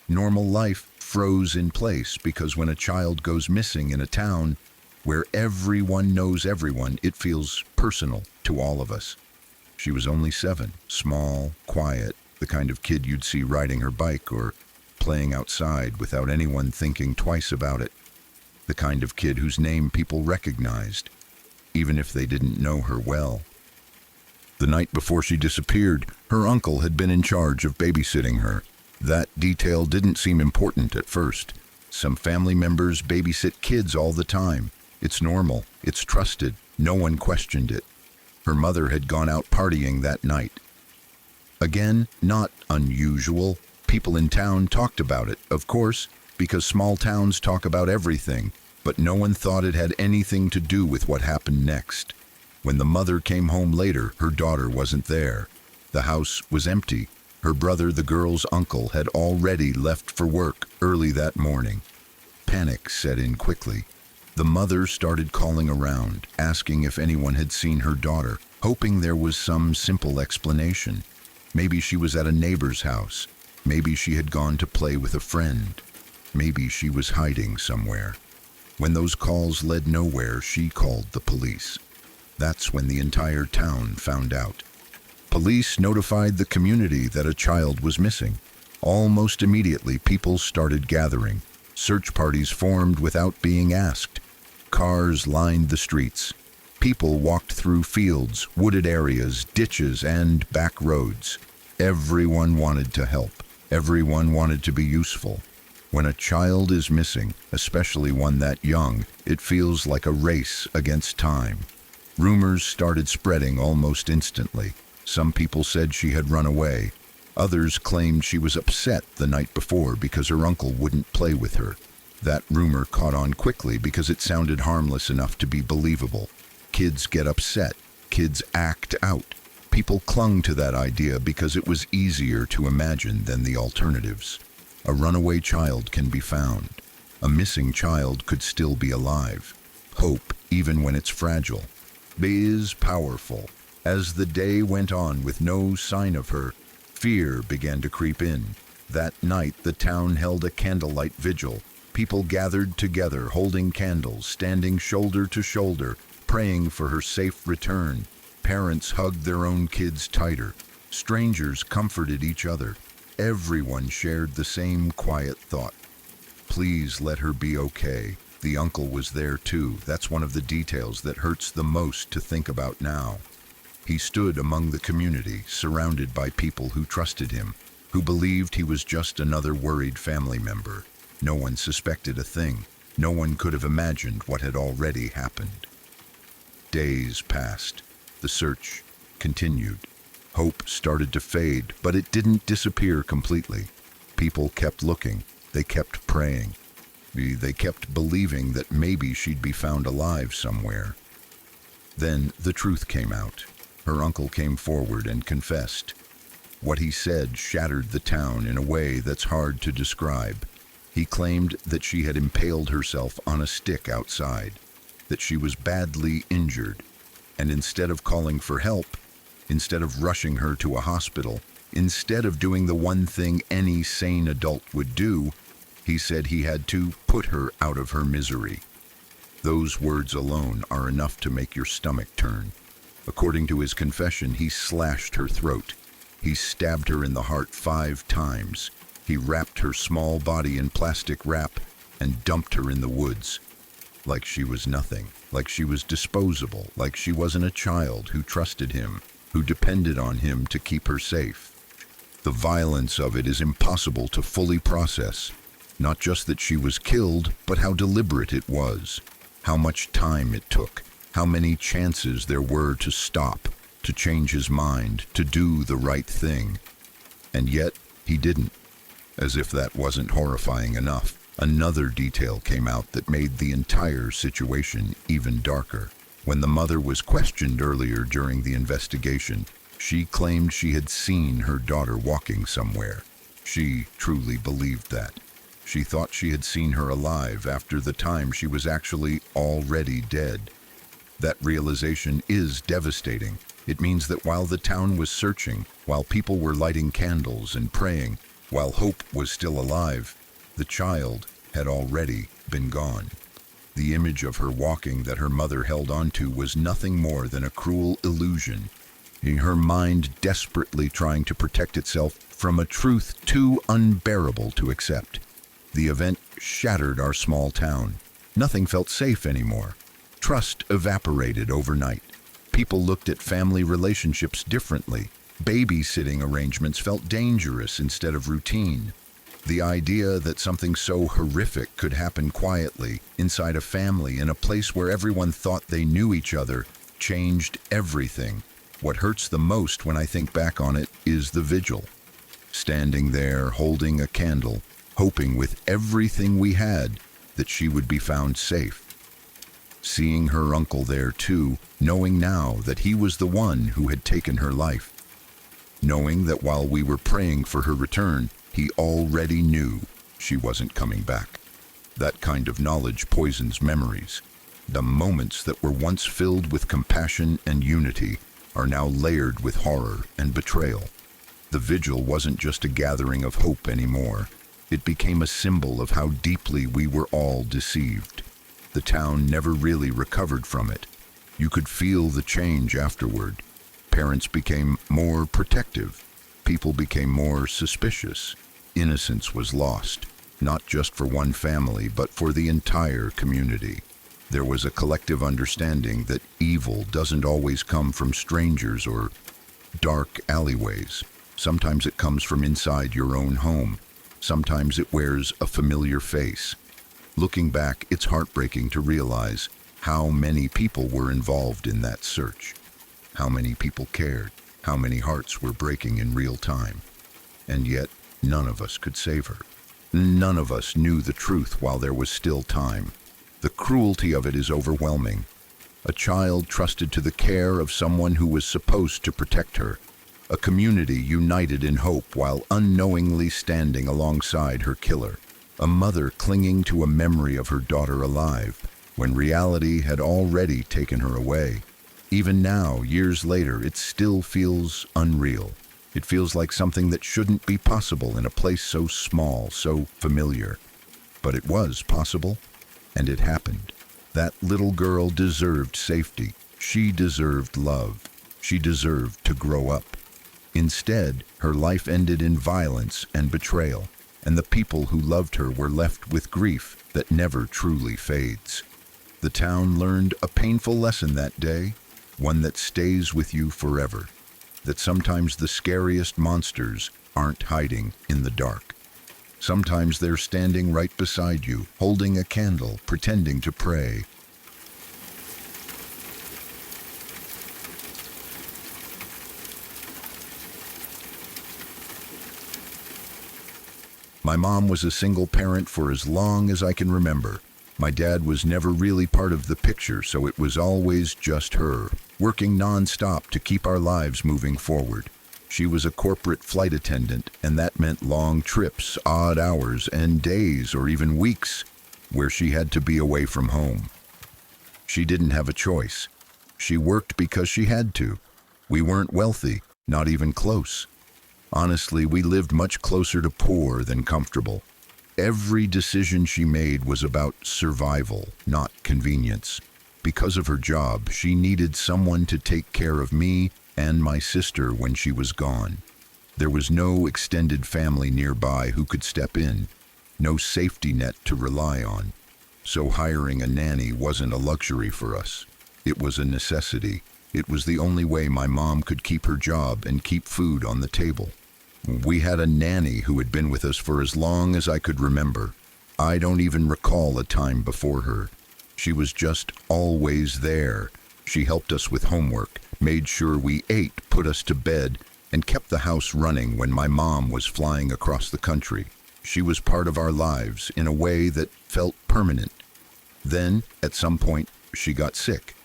Normal life froze in place because when a child goes missing in a town where everyone knows everyone, it feels personal to all of us. She was only 7, small, quiet, the kind of kid you'd see riding her bike or playing outside without anyone thinking twice about it. The kind of kid whose name people recognized, even if they didn't know her well. The night before she disappeared, her uncle had been in charge of babysitting her. That detail didn't seem important at first. Some family members babysit kids all the time. It's normal, it's trusted, no one questioned it. Her mother had gone out partying that night. Again, not unusual. People in town talked about it, of course, because small towns talk about everything, but no one thought it had anything to do with what happened next. When the mother came home later, her daughter wasn't there. The house was empty. Her brother, the girl's uncle, had already left for work early that morning. Panic set in quickly. The mother started calling around, asking if anyone had seen her daughter, hoping there was some simple explanation. Maybe she was at a neighbor's house. Maybe she had gone to play with a friend. Maybe she was hiding somewhere. When those calls led nowhere, she called the police. That's when the entire town found out. Police notified the community that a child was missing. Almost immediately, people started gathering. Search parties formed without being asked. Cars lined the streets. People walked through fields, wooded areas, ditches, and back roads. Everyone wanted to help. Everyone wanted to be useful. When a child is missing, especially one that young, it feels like a race against time. Rumors started spreading almost instantly. Some people said she had run away. Others claimed she was upset the night before because her uncle wouldn't play with her. That rumor caught on quickly because it sounded harmless enough to be believable. Kids get upset. Kids act out. People clung to that idea because it was easier to imagine than the alternatives. A runaway child can be found. A missing child could still be alive. Hope, even when it's fragile, is powerful. As the day went on with no sign of her, fear began to creep in. That night, the town held a candlelight vigil. People gathered together, holding candles, standing shoulder to shoulder, praying for her safe return. Parents hugged their own kids tighter. Strangers comforted each other. Everyone shared the same quiet thought. Please let her be okay. The uncle was there too. That's one of the details that hurts the most to think about now. He stood among the community, surrounded by people who trusted him, who believed he was just another worried family member. No one suspected a thing. No one could have imagined what had already happened. Days passed. The search continued. Hope started to fade, but it didn't disappear completely. People kept looking. They kept praying. They kept believing that maybe she'd be found alive somewhere. Then the truth came out. Her uncle came forward and confessed. What he said shattered the town in a way that's hard to describe. He claimed that she had impaled herself on a stick outside, that she was badly injured, and instead of calling for help, instead of rushing her to a hospital, instead of doing the one thing any sane adult would do, he said he had to put her out of her misery. Those words alone are enough to make your stomach turn. According to his confession, he slashed her throat. He stabbed her in the heart 5 times. He wrapped her small body in plastic wrap and dumped her in the woods. Like she was nothing, like she was disposable, like she wasn't a child who trusted him, who depended on him to keep her safe. The violence of it is impossible to fully process. Not just that she was killed, but how deliberate it was, how much time it took, how many chances there were to stop, to change his mind, to do the right thing. And yet, he didn't. As if that wasn't horrifying enough, another detail came out that made the entire situation even darker. When the mother was questioned earlier during the investigation, she claimed she had seen her daughter walking somewhere. She truly believed that. She thought she had seen her alive after the time she was actually already dead. That realization is devastating. It means that while the town was searching, while people were lighting candles and praying, while hope was still alive, the child had already been gone. The image of her walking that her mother held onto was nothing more than a cruel illusion, her mind desperately trying to protect itself from a truth too unbearable to accept. The event shattered our small town. Nothing felt safe anymore. Trust evaporated overnight. People looked at family relationships differently. Babysitting arrangements felt dangerous instead of routine. The idea that something so horrific could happen quietly, inside a family, in a place where everyone thought they knew each other, changed everything. What hurts the most when I think back on it is the vigil. Standing there, holding a candle, hoping with everything we had that she would be found safe. Seeing her uncle there too, knowing now that he was the one who had taken her life. Knowing that while we were praying for her return, he already knew she wasn't coming back. That kind of knowledge poisons memories. The moments that were once filled with compassion and unity are now layered with horror and betrayal. The vigil wasn't just a gathering of hope anymore. It became a symbol of how deeply we were all deceived. The town never really recovered from it. You could feel the change afterward. Parents became more protective. People became more suspicious. Innocence was lost, not just for one family, but for the entire community. There was a collective understanding that evil doesn't always come from strangers or dark alleyways. Sometimes it comes from inside your own home. Sometimes it wears a familiar face. Looking back, it's heartbreaking to realize how many people were involved in that search. How many people cared. How many hearts were breaking in real time. And yet, none of us could save her. None of us knew the truth while there was still time. The cruelty of it is overwhelming. A child trusted to the care of someone who was supposed to protect her. A community united in hope while unknowingly standing alongside her killer. A mother clinging to a memory of her daughter alive, when reality had already taken her away. Even now, years later, it still feels unreal. It feels like something that shouldn't be possible in a place so small, so familiar. But it was possible, and it happened. That little girl deserved safety. She deserved love. She deserved to grow up. Instead, her life ended in violence and betrayal, and the people who loved her were left with grief that never truly fades. The town learned a painful lesson that day, one that stays with you forever, that sometimes the scariest monsters aren't hiding in the dark. Sometimes they're standing right beside you, holding a candle, pretending to pray. My mom was a single parent for as long as I can remember. My dad was never really part of the picture, so it was always just her, working non-stop to keep our lives moving forward. She was a corporate flight attendant, and that meant long trips, odd hours, and days or even weeks where she had to be away from home. She didn't have a choice. She worked because she had to. We weren't wealthy, not even close. Honestly, we lived much closer to poor than comfortable. Every decision she made was about survival, not convenience. Because of her job, she needed someone to take care of me and my sister when she was gone. There was no extended family nearby who could step in, no safety net to rely on. So hiring a nanny wasn't a luxury for us. It was a necessity. It was the only way my mom could keep her job and keep food on the table. We had a nanny who had been with us for as long as I could remember. I don't even recall a time before her. She was just always there. She helped us with homework, made sure we ate, put us to bed, and kept the house running when my mom was flying across the country. She was part of our lives in a way that felt permanent. Then, at some point, she got sick.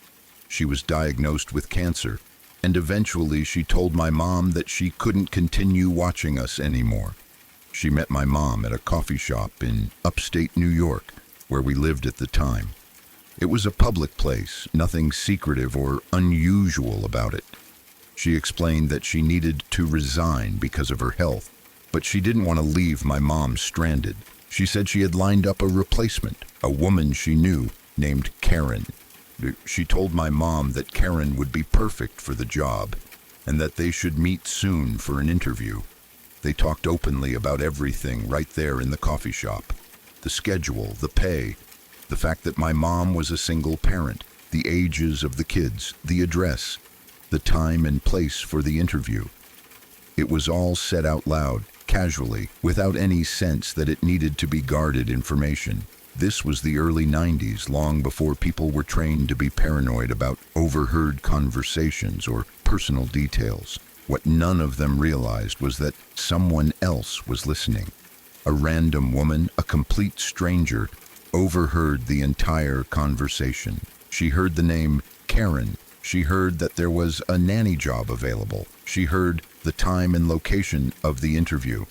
She was diagnosed with cancer, and eventually she told my mom that she couldn't continue watching us anymore. She met my mom at a coffee shop in upstate New York, where we lived at the time. It was a public place, nothing secretive or unusual about it. She explained that she needed to resign because of her health, but she didn't want to leave my mom stranded. She said she had lined up a replacement, a woman she knew named Karen. She told my mom that Karen would be perfect for the job and that they should meet soon for an interview. They talked openly about everything right there in the coffee shop. The schedule, the pay, the fact that my mom was a single parent, the ages of the kids, the address, the time and place for the interview. It was all said out loud, casually, without any sense that it needed to be guarded information. This was the early 90s, long before people were trained to be paranoid about overheard conversations or personal details. What none of them realized was that someone else was listening. A random woman, a complete stranger, overheard the entire conversation. She heard the name Karen. She heard that there was a nanny job available. She heard the time and location of the interview.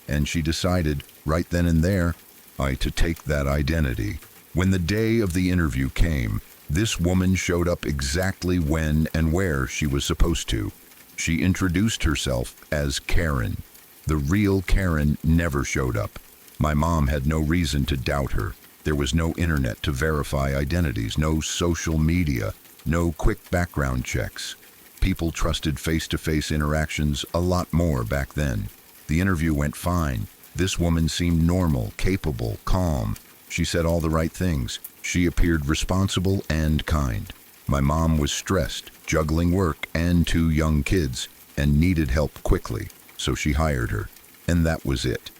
And she decided, right then and there, to take that identity. When the day of the interview came, this woman showed up exactly when and where she was supposed to. She introduced herself as Karen. The real Karen never showed up. My mom had no reason to doubt her. There was no internet to verify identities, no social media, no quick background checks. People trusted face-to-face interactions a lot more back then. The interview went fine. This woman seemed normal, capable, calm. She said all the right things. She appeared responsible and kind. My mom was stressed, juggling work and 2 young kids, and needed help quickly, so she hired her. And that was it.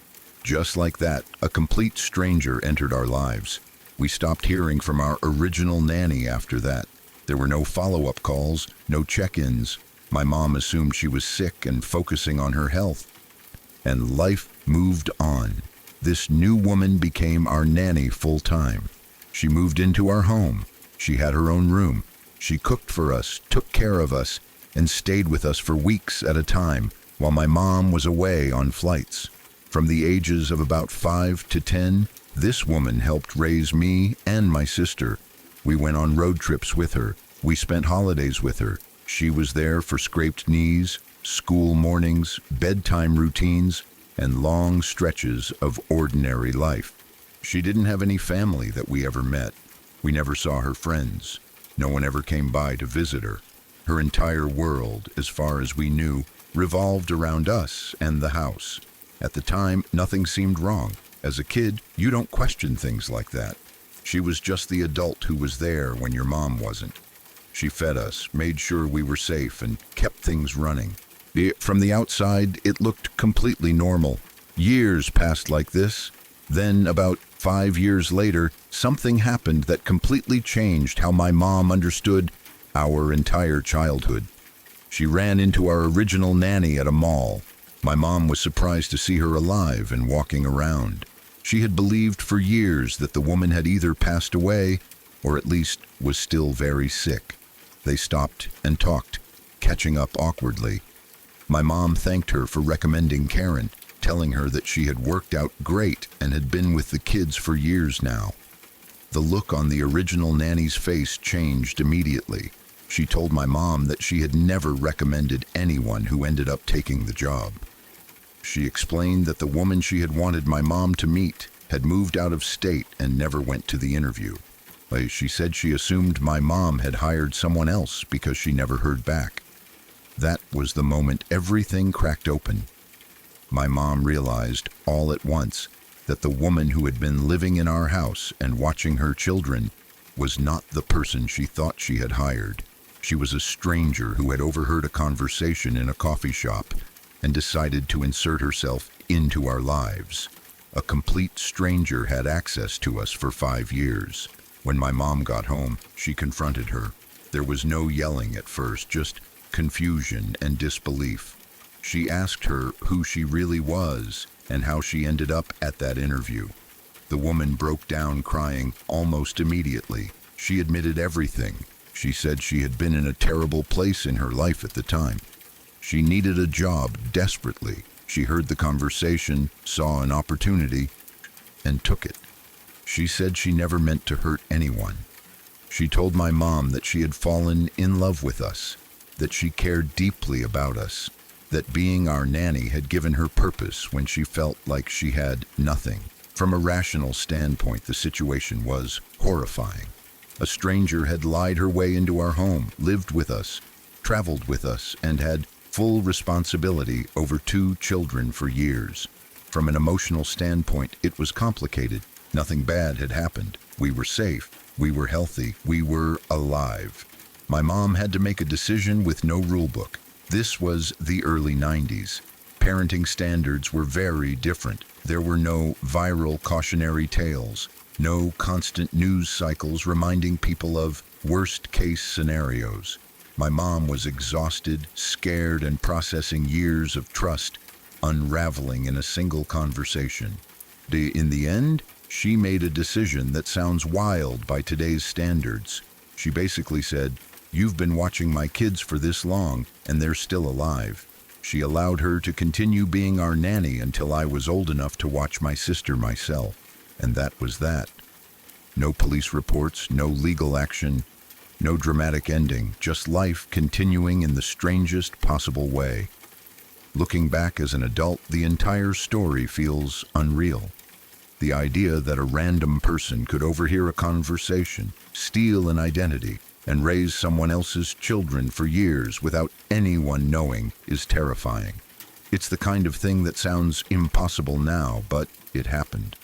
Just like that, a complete stranger entered our lives. We stopped hearing from our original nanny after that. There were no follow-up calls, no check-ins. My mom assumed she was sick and focusing on her health. And life moved on. This new woman became our nanny full-time. She moved into our home. She had her own room. She cooked for us, took care of us, and stayed with us for weeks at a time while my mom was away on flights. From the ages of about 5 to 10, this woman helped raise me and my sister. We went on road trips with her. We spent holidays with her. She was there for scraped knees, school mornings, bedtime routines, and long stretches of ordinary life. She didn't have any family that we ever met. We never saw her friends. No one ever came by to visit her. Her entire world, as far as we knew, revolved around us and the house. At the time, nothing seemed wrong. As a kid, you don't question things like that. She was just the adult who was there when your mom wasn't. She fed us, made sure we were safe, and kept things running. From the outside, it looked completely normal. Years passed like this. Then, about 5 years later, something happened that completely changed how my mom understood our entire childhood. She ran into our original nanny at a mall. My mom was surprised to see her alive and walking around. She had believed for years that the woman had either passed away or at least was still very sick. They stopped and talked, catching up awkwardly. My mom thanked her for recommending Karen, telling her that she had worked out great and had been with the kids for years now. The look on the original nanny's face changed immediately. She told my mom that she had never recommended anyone who ended up taking the job. She explained that the woman she had wanted my mom to meet had moved out of state and never went to the interview. She said she assumed my mom had hired someone else because she never heard back. That was the moment everything cracked open. My mom realized all at once that the woman who had been living in our house and watching her children was not the person she thought she had hired. She was a stranger who had overheard a conversation in a coffee shop and decided to insert herself into our lives. A complete stranger had access to us for 5 years. When my mom got home, she confronted her. There was no yelling at first, just confusion and disbelief. She asked her who she really was and how she ended up at that interview. The woman broke down crying almost immediately. She admitted everything. She said she had been in a terrible place in her life at the time. She needed a job desperately. She heard the conversation, saw an opportunity, and took it. She said she never meant to hurt anyone. She told my mom that she had fallen in love with us, that she cared deeply about us, that being our nanny had given her purpose when she felt like she had nothing. From a rational standpoint, the situation was horrifying. A stranger had lied her way into our home, lived with us, traveled with us, and had full responsibility over 2 children for years. From an emotional standpoint, it was complicated. Nothing bad had happened. We were safe. We were healthy. We were alive. My mom had to make a decision with no rule book. This was the early 90s. Parenting standards were very different. There were no viral cautionary tales, no constant news cycles reminding people of worst-case scenarios. My mom was exhausted, scared, and processing years of trust unraveling in a single conversation. In the end, she made a decision that sounds wild by today's standards. She basically said, "You've been watching my kids for this long, and they're still alive." She allowed her to continue being our nanny until I was old enough to watch my sister myself. And that was that. No police reports, no legal action, no dramatic ending, just life continuing in the strangest possible way. Looking back as an adult, the entire story feels unreal. The idea that a random person could overhear a conversation, steal an identity, and raise someone else's children for years without anyone knowing is terrifying. It's the kind of thing that sounds impossible now, but it happened.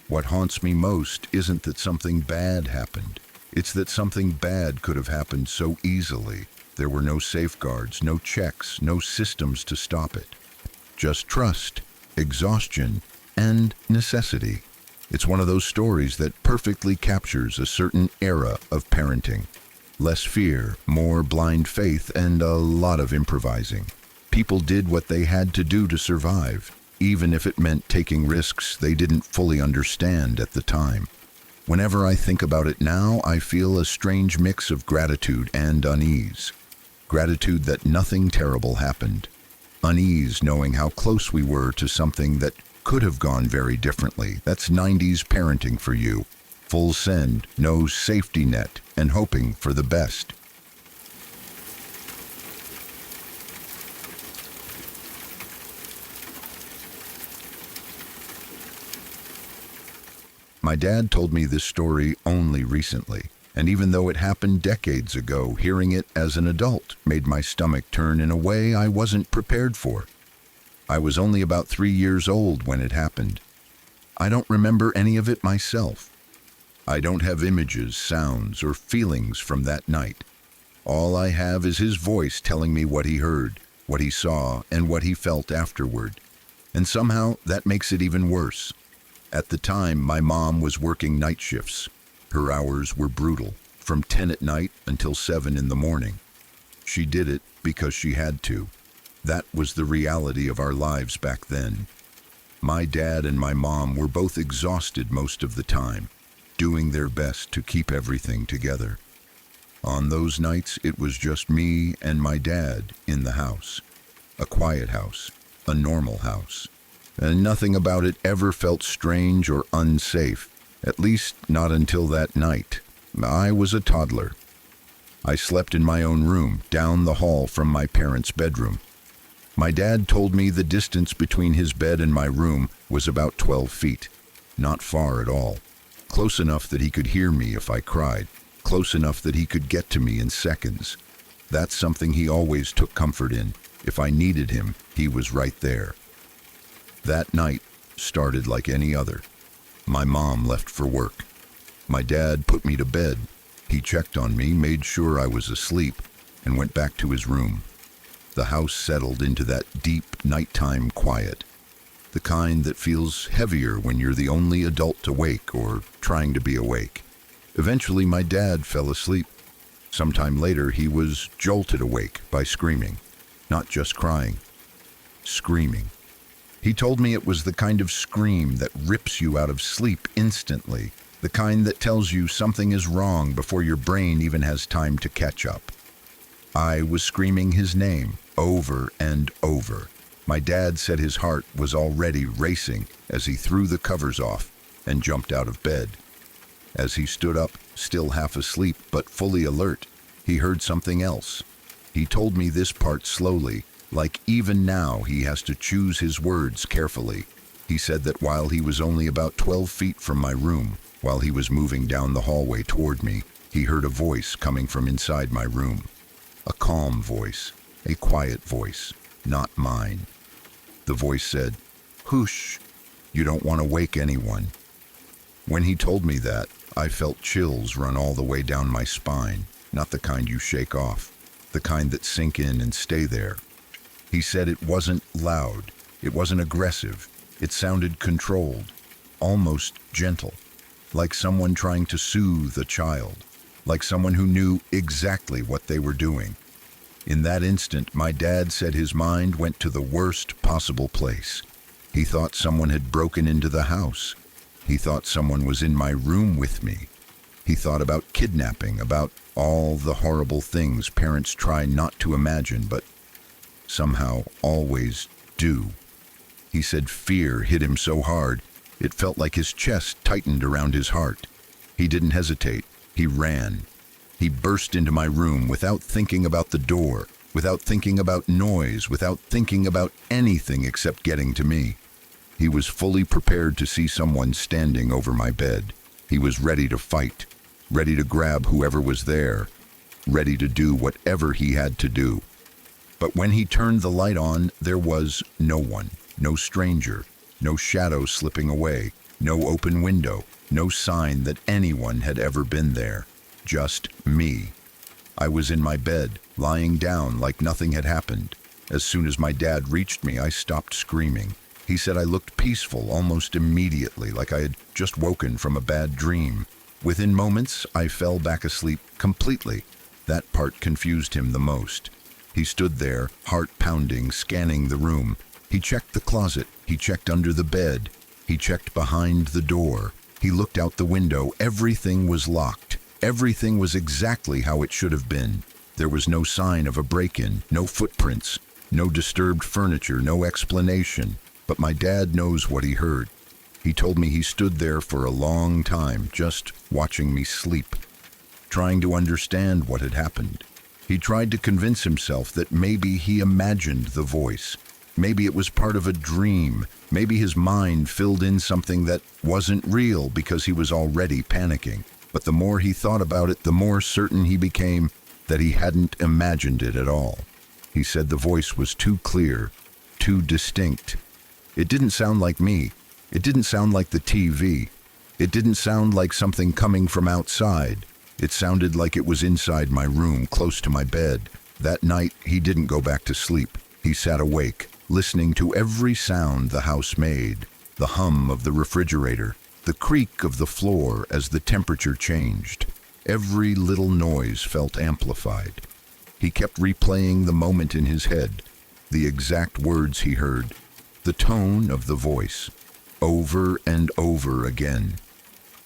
What haunts me most isn't that something bad happened. It's that something bad could have happened so easily. There were no safeguards, no checks, no systems to stop it. Just trust, exhaustion, and necessity. It's one of those stories that perfectly captures a certain era of parenting. Less fear, more blind faith, and a lot of improvising. People did what they had to do to survive, even if it meant taking risks they didn't fully understand at the time. Whenever I think about it now, I feel a strange mix of gratitude and unease. Gratitude that nothing terrible happened. Unease knowing how close we were to something that could have gone very differently. That's 90s parenting for you. Full send, no safety net, and hoping for the best. My dad told me this story only recently, and even though it happened decades ago, hearing it as an adult made my stomach turn in a way I wasn't prepared for. I was only about 3 years old when it happened. I don't remember any of it myself. I don't have images, sounds, or feelings from that night. All I have is his voice telling me what he heard, what he saw, and what he felt afterward. And somehow that makes it even worse. At the time, my mom was working night shifts. Her hours were brutal, from 10 at night until 7 in the morning. She did it because she had to. That was the reality of our lives back then. My dad and my mom were both exhausted most of the time, doing their best to keep everything together. On those nights, it was just me and my dad in the house. A quiet house, a normal house. And nothing about it ever felt strange or unsafe, at least not until that night. I was a toddler. I slept in my own room, down the hall from my parents' bedroom. My dad told me the distance between his bed and my room was about 12 feet. Not far at all. Close enough that he could hear me if I cried. Close enough that he could get to me in seconds. That's something he always took comfort in. If I needed him, he was right there. That night started like any other. My mom left for work. My dad put me to bed. He checked on me, made sure I was asleep, and went back to his room. The house settled into that deep nighttime quiet. The kind that feels heavier when you're the only adult awake or trying to be awake. Eventually, my dad fell asleep. Sometime later, he was jolted awake by screaming. Not just crying. Screaming. He told me it was the kind of scream that rips you out of sleep instantly. The kind that tells you something is wrong before your brain even has time to catch up. I was screaming his name over and over. My dad said his heart was already racing as he threw the covers off and jumped out of bed. As he stood up, still half asleep but fully alert, he heard something else. He told me this part slowly, like even now he has to choose his words carefully. He said that while he was only about 12 feet from my room, while he was moving down the hallway toward me, he heard a voice coming from inside my room. A calm voice, a quiet voice, not mine. The voice said, "Whoosh, you don't want to wake anyone." When he told me that, I felt chills run all the way down my spine, not the kind you shake off, the kind that sink in and stay there. He said it wasn't loud, it wasn't aggressive, it sounded controlled, almost gentle, like someone trying to soothe a child, like someone who knew exactly what they were doing. In that instant, my dad said his mind went to the worst possible place. He thought someone had broken into the house. He thought someone was in my room with me. He thought about kidnapping, about all the horrible things parents try not to imagine, but somehow always do. He said fear hit him so hard, it felt like his chest tightened around his heart. He didn't hesitate. He ran. He burst into my room without thinking about the door, without thinking about noise, without thinking about anything except getting to me. He was fully prepared to see someone standing over my bed. He was ready to fight, ready to grab whoever was there, ready to do whatever he had to do. But when he turned the light on, there was no one, no stranger, no shadow slipping away, no open window, no sign that anyone had ever been there. Just me. I was in my bed, lying down like nothing had happened. As soon as my dad reached me, I stopped screaming. He said I looked peaceful almost immediately, like I had just woken from a bad dream. Within moments, I fell back asleep completely. That part confused him the most. He stood there, heart pounding, scanning the room. He checked the closet. He checked under the bed. He checked behind the door. He looked out the window. Everything was locked. Everything was exactly how it should have been. There was no sign of a break-in, no footprints, no disturbed furniture, no explanation. But my dad knows what he heard. He told me he stood there for a long time, just watching me sleep, trying to understand what had happened. He tried to convince himself that maybe he imagined the voice, Maybe it was part of a dream. Maybe his mind filled in something that wasn't real because he was already panicking. But the more he thought about it, the more certain he became that he hadn't imagined it at all. He said the voice was too clear, too distinct. It didn't sound like me. It didn't sound like the TV. It didn't sound like something coming from outside. It sounded like it was inside my room, close to my bed. That night, he didn't go back to sleep. He sat awake, listening to every sound the house made, the hum of the refrigerator, the creak of the floor as the temperature changed. Every little noise felt amplified. He kept replaying the moment in his head, the exact words he heard, the tone of the voice, over and over again.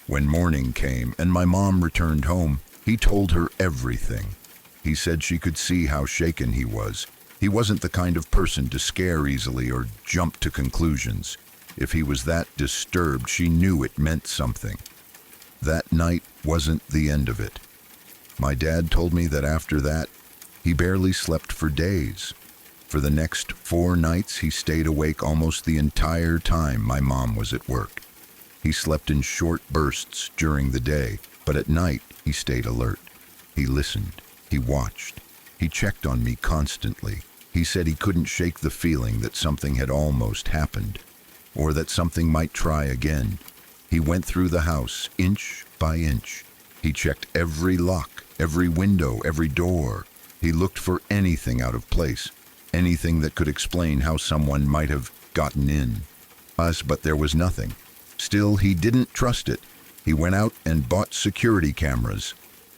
When morning came and my mom returned home, he told her everything. He said she could see how shaken he was. He wasn't the kind of person to scare easily or jump to conclusions. If he was that disturbed, she knew it meant something. That night wasn't the end of it. My dad told me that after that, he barely slept for days. For the next 4 nights, he stayed awake almost the entire time my mom was at work. He slept in short bursts during the day, but at night, he stayed alert. He listened. He watched. He checked on me constantly. He said he couldn't shake the feeling that something had almost happened, or that something might try again. He went through the house, inch by inch. He checked every lock, every window, every door. He looked for anything out of place, anything that could explain how someone might have gotten in. But there was nothing. Still, he didn't trust it. He went out and bought security cameras.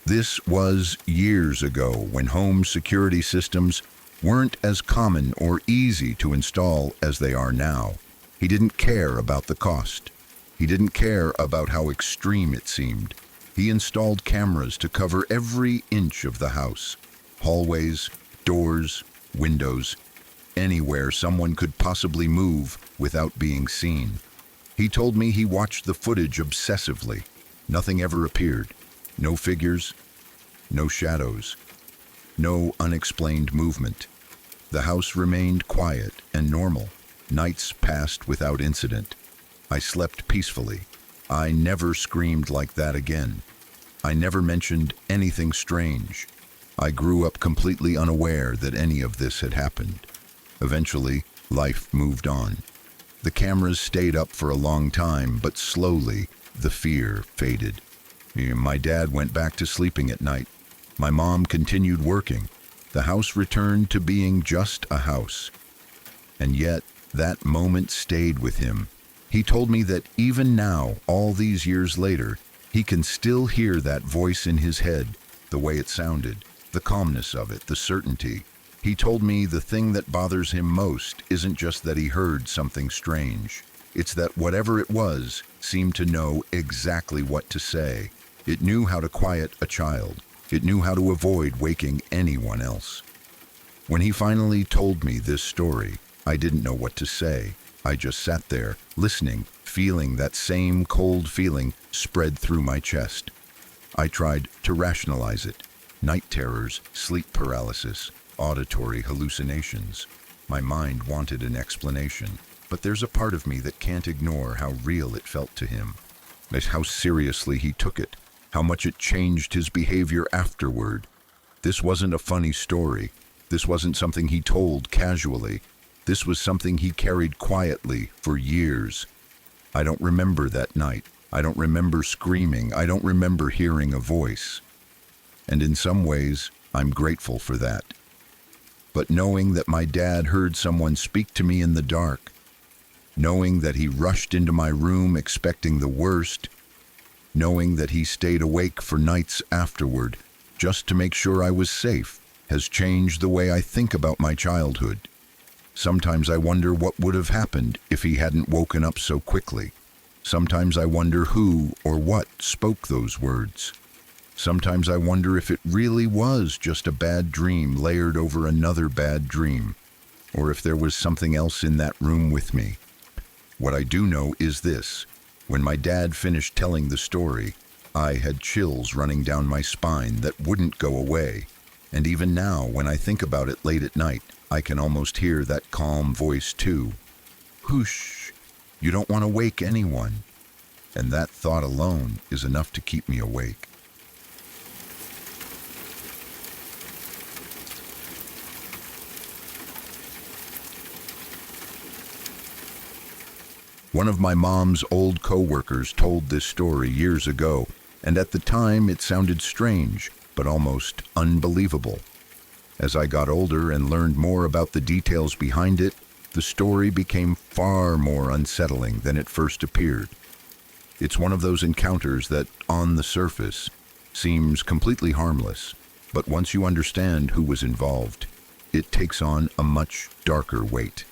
This was years ago, when home security systems weren't as common or easy to install as they are now. He didn't care about the cost. He didn't care about how extreme it seemed. He installed cameras to cover every inch of the house. Hallways, doors, windows, anywhere someone could possibly move without being seen. He told me he watched the footage obsessively. Nothing ever appeared. No figures, no shadows, no unexplained movement. The house remained quiet and normal. Nights passed without incident. I slept peacefully. I never screamed like that again. I never mentioned anything strange. I grew up completely unaware that any of this had happened. Eventually, life moved on. The cameras stayed up for a long time, but slowly, the fear faded. My dad went back to sleeping at night. My mom continued working. The house returned to being just a house. And yet, that moment stayed with him. He told me that even now, all these years later, he can still hear that voice in his head, the way it sounded, the calmness of it, the certainty. He told me the thing that bothers him most isn't just that he heard something strange. It's that whatever it was seemed to know exactly what to say. It knew how to quiet a child. It knew how to avoid waking anyone else. When he finally told me this story, I didn't know what to say. I just sat there, listening, feeling that same cold feeling spread through my chest. I tried to rationalize it. Night terrors, sleep paralysis, auditory hallucinations. My mind wanted an explanation, but there's a part of me that can't ignore how real it felt to him, how seriously he took it, how much it changed his behavior afterward. This wasn't a funny story. This wasn't something he told casually. This was something he carried quietly for years. I don't remember that night. I don't remember screaming. I don't remember hearing a voice. And in some ways, I'm grateful for that. But knowing that my dad heard someone speak to me in the dark, knowing that he rushed into my room expecting the worst, knowing that he stayed awake for nights afterward just to make sure I was safe, has changed the way I think about my childhood. Sometimes I wonder what would have happened if he hadn't woken up so quickly. Sometimes I wonder who or what spoke those words. Sometimes I wonder if it really was just a bad dream layered over another bad dream, or if there was something else in that room with me. What I do know is this: when my dad finished telling the story, I had chills running down my spine that wouldn't go away. And even now, when I think about it late at night, I can almost hear that calm voice too. Whoosh, you don't want to wake anyone. And that thought alone is enough to keep me awake. One of my mom's old co-workers told this story years ago, and at the time it sounded strange, but almost unbelievable. As I got older and learned more about the details behind it, the story became far more unsettling than it first appeared. It's one of those encounters that, on the surface, seems completely harmless, but once you understand who was involved, it takes on a much darker weight.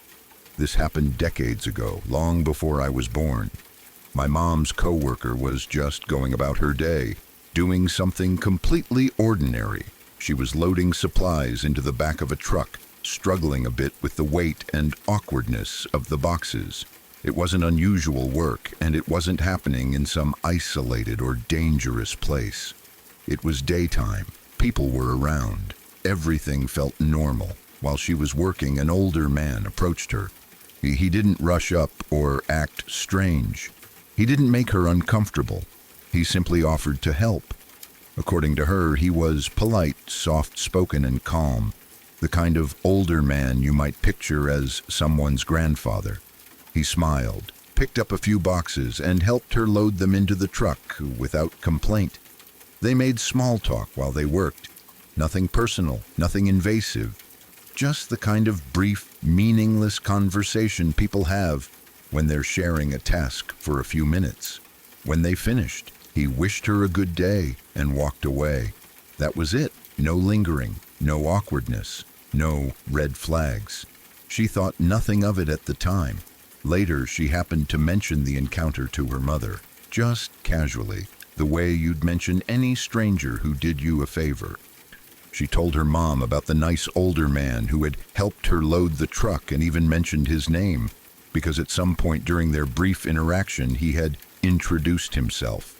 This happened decades ago, long before I was born. My mom's coworker was just going about her day, doing something completely ordinary. She was loading supplies into the back of a truck, struggling a bit with the weight and awkwardness of the boxes. It wasn't unusual work, and it wasn't happening in some isolated or dangerous place. It was daytime. People were around. Everything felt normal. While she was working, an older man approached her. He didn't rush up or act strange. He didn't make her uncomfortable. He simply offered to help. According to her, he was polite, soft-spoken, and calm, the kind of older man you might picture as someone's grandfather. He smiled, picked up a few boxes, and helped her load them into the truck without complaint. They made small talk while they worked. Nothing personal, nothing invasive. Just the kind of brief, meaningless conversation people have when they're sharing a task for a few minutes. When they finished, he wished her a good day and walked away. That was it. No lingering, no awkwardness, no red flags. She thought nothing of it at the time. Later, she happened to mention the encounter to her mother, just casually, the way you'd mention any stranger who did you a favor. She told her mom about the nice older man who had helped her load the truck and even mentioned his name, because at some point during their brief interaction he had introduced himself.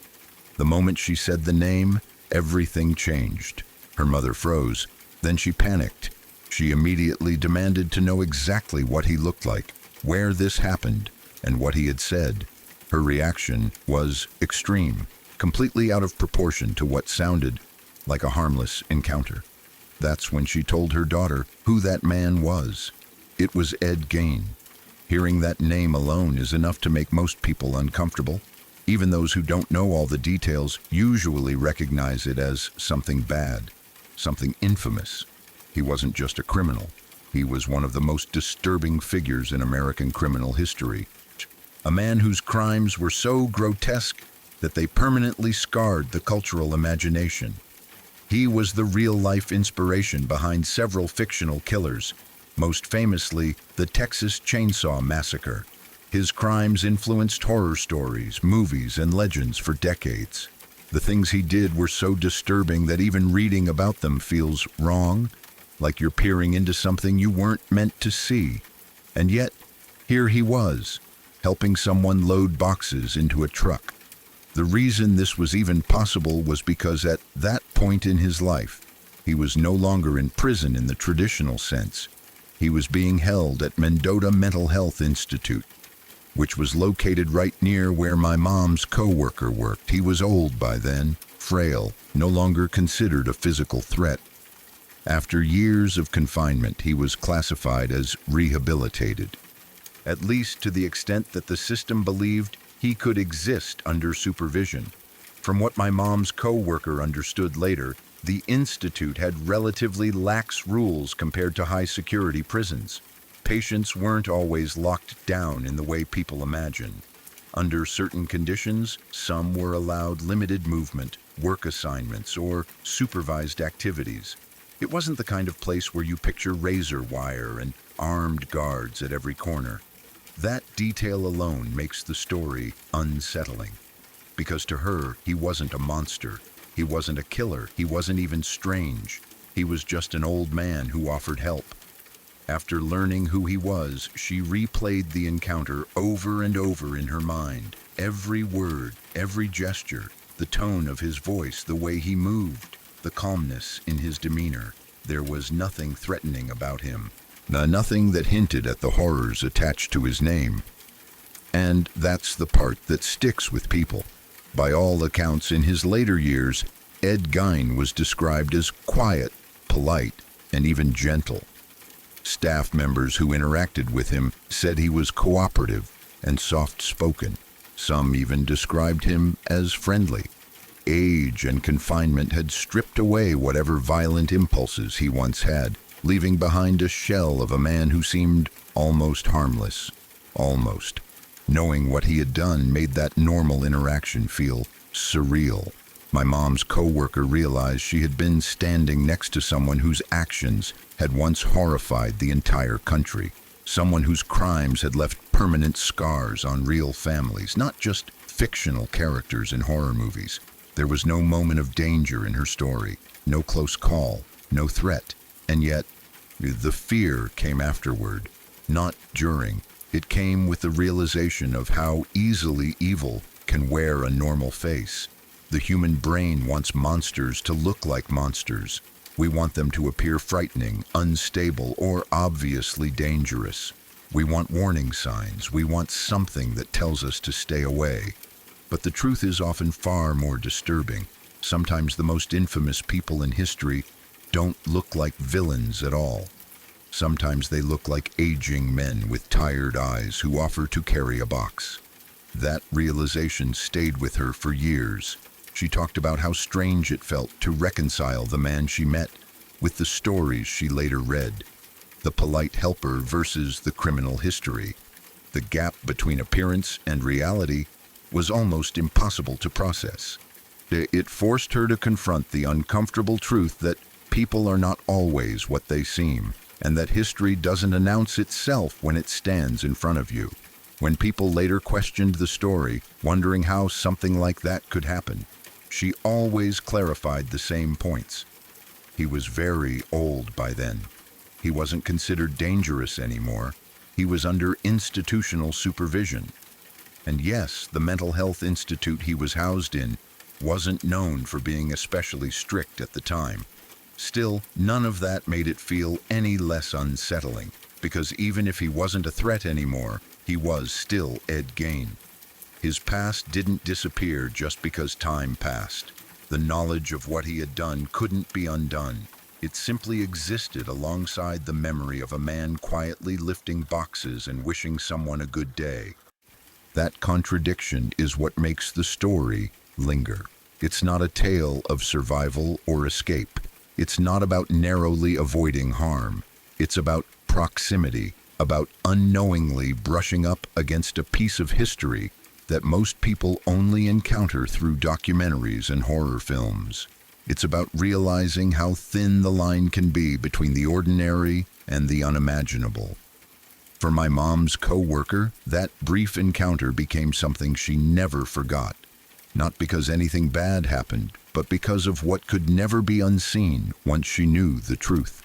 The moment she said the name, everything changed. Her mother froze. Then she panicked. She immediately demanded to know exactly what he looked like, where this happened, and what he had said. Her reaction was extreme, completely out of proportion to what sounded like a harmless encounter. That's when she told her daughter who that man was. It was Ed Gain. Hearing that name alone is enough to make most people uncomfortable. Even those who don't know all the details usually recognize it as something bad, something infamous. He wasn't just a criminal. He was one of the most disturbing figures in American criminal history. A man whose crimes were so grotesque that they permanently scarred the cultural imagination. He was the real-life inspiration behind several fictional killers, most famously the Texas Chainsaw Massacre. His crimes influenced horror stories, movies, and legends for decades. The things he did were so disturbing that even reading about them feels wrong, like you're peering into something you weren't meant to see. And yet, here he was, helping someone load boxes into a truck. The reason this was even possible was because at that point in his life, he was no longer in prison in the traditional sense. He was being held at Mendota Mental Health Institute, which was located right near where my mom's co-worker worked. He was old by then, frail, no longer considered a physical threat. After years of confinement, he was classified as rehabilitated, at least to the extent that the system believed he could exist under supervision. From what my mom's co-worker understood later, the institute had relatively lax rules compared to high-security prisons. Patients weren't always locked down in the way people imagine. Under certain conditions, some were allowed limited movement, work assignments, or supervised activities. It wasn't the kind of place where you picture razor wire and armed guards at every corner. That detail alone makes the story unsettling. Because to her, he wasn't a monster. He wasn't a killer. He wasn't even strange. He was just an old man who offered help. After learning who he was, she replayed the encounter over and over in her mind. Every word, every gesture, the tone of his voice, the way he moved, the calmness in his demeanor. There was nothing threatening about him. Nothing that hinted at the horrors attached to his name. And that's the part that sticks with people. By all accounts, in his later years, Ed Gein was described as quiet, polite, and even gentle. Staff members who interacted with him said he was cooperative and soft-spoken. Some even described him as friendly. Age and confinement had stripped away whatever violent impulses he once had, leaving behind a shell of a man who seemed almost harmless. Almost. Knowing what he had done made that normal interaction feel surreal. My mom's coworker realized she had been standing next to someone whose actions had once horrified the entire country. Someone whose crimes had left permanent scars on real families, not just fictional characters in horror movies. There was no moment of danger in her story, no close call, no threat. And yet, the fear came afterward, not during. It came with the realization of how easily evil can wear a normal face. The human brain wants monsters to look like monsters. We want them to appear frightening, unstable, or obviously dangerous. We want warning signs. We want something that tells us to stay away. But the truth is often far more disturbing. Sometimes the most infamous people in history don't look like villains at all. Sometimes they look like aging men with tired eyes who offer to carry a box. That realization stayed with her for years. She talked about how strange it felt to reconcile the man she met with the stories she later read. The polite helper versus the criminal history. The gap between appearance and reality was almost impossible to process. It forced her to confront the uncomfortable truth that people are not always what they seem, and that history doesn't announce itself when it stands in front of you. When people later questioned the story, wondering how something like that could happen, she always clarified the same points. He was very old by then. He wasn't considered dangerous anymore. He was under institutional supervision. And yes, the mental health institute he was housed in wasn't known for being especially strict at the time. Still, none of that made it feel any less unsettling, because even if he wasn't a threat anymore, he was still Ed Gein. His past didn't disappear just because time passed. The knowledge of what he had done couldn't be undone. It simply existed alongside the memory of a man quietly lifting boxes and wishing someone a good day. That contradiction is what makes the story linger. It's not a tale of survival or escape. It's not about narrowly avoiding harm. It's about proximity, about unknowingly brushing up against a piece of history that most people only encounter through documentaries and horror films. It's about realizing how thin the line can be between the ordinary and the unimaginable. For my mom's coworker, that brief encounter became something she never forgot. Not because anything bad happened, but because of what could never be unseen once she knew the truth.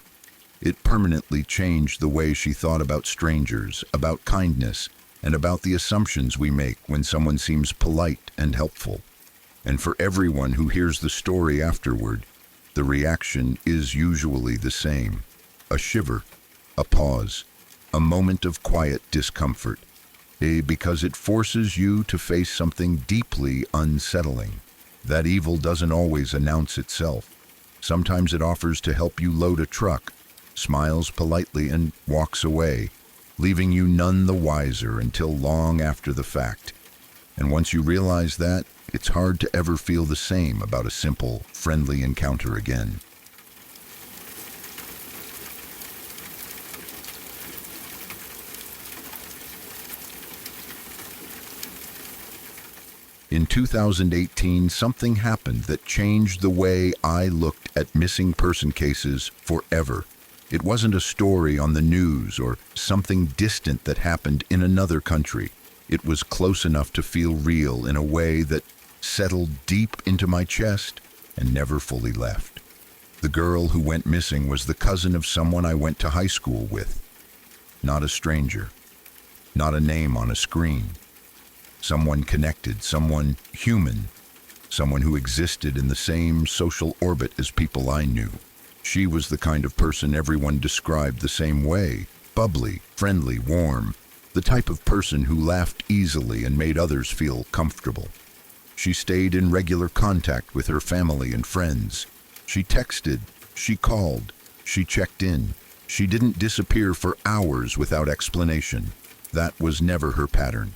It permanently changed the way she thought about strangers, about kindness, and about the assumptions we make when someone seems polite and helpful. And for everyone who hears the story afterward, the reaction is usually the same. A shiver, a pause, a moment of quiet discomfort, because it forces you to face something deeply unsettling. That evil doesn't always announce itself. Sometimes it offers to help you load a truck, smiles politely, and walks away, leaving you none the wiser until long after the fact. And once you realize that, it's hard to ever feel the same about a simple, friendly encounter again. In 2018, something happened that changed the way I looked at missing person cases forever. It wasn't a story on the news or something distant that happened in another country. It was close enough to feel real in a way that settled deep into my chest and never fully left. The girl who went missing was the cousin of someone I went to high school with. Not a stranger. Not a name on a screen. Someone connected, someone human, someone who existed in the same social orbit as people I knew. She was the kind of person everyone described the same way, Bubbly, friendly, warm, the type of person who laughed easily and made others feel comfortable. She stayed in regular contact with her family and friends. She texted, she called, she checked in. She didn't disappear for hours without explanation. That was never her pattern.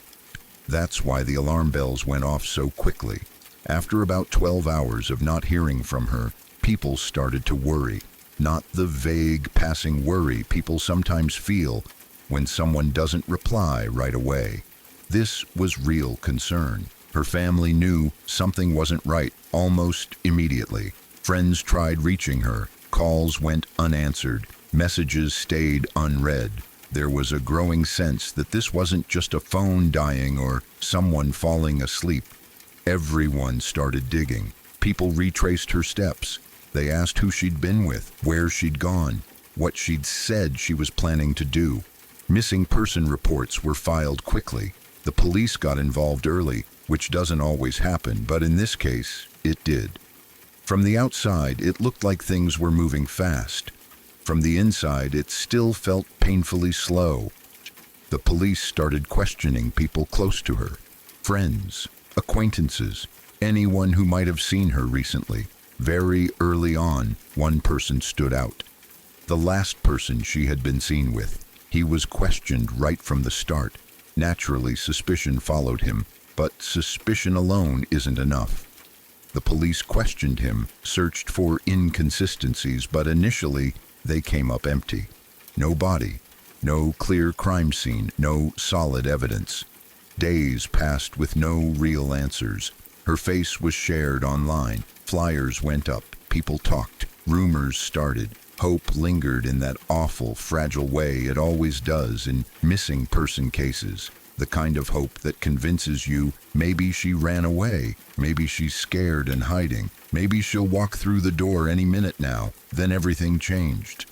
That's why the alarm bells went off so quickly. After about 12 hours of not hearing from her, people started to worry. Not the vague, passing worry people sometimes feel when someone doesn't reply right away. This was real concern. Her family knew something wasn't right almost immediately. Friends tried reaching her. Calls went unanswered. Messages stayed unread. There was a growing sense that this wasn't just a phone dying or someone falling asleep. Everyone started digging. People retraced her steps. They asked who she'd been with, where she'd gone, what she'd said she was planning to do. Missing person reports were filed quickly. The police got involved early, which doesn't always happen, but in this case, it did. From the outside, it looked like things were moving fast. From the inside, it still felt painfully slow. The police started questioning people close to her, friends, acquaintances, anyone who might have seen her recently. Very early on, one person stood out. The last person she had been seen with. He was questioned right from the start. Naturally, suspicion followed him, but suspicion alone isn't enough. The police questioned him, searched for inconsistencies, but initially they came up empty. No body, no clear crime scene, no solid evidence. Days passed with no real answers. Her face was shared online. Flyers went up. People talked. Rumors started. Hope lingered in that awful, fragile way it always does in missing person cases. The kind of hope that convinces you maybe she ran away, maybe she's scared and hiding, maybe she'll walk through the door any minute now. Then everything changed.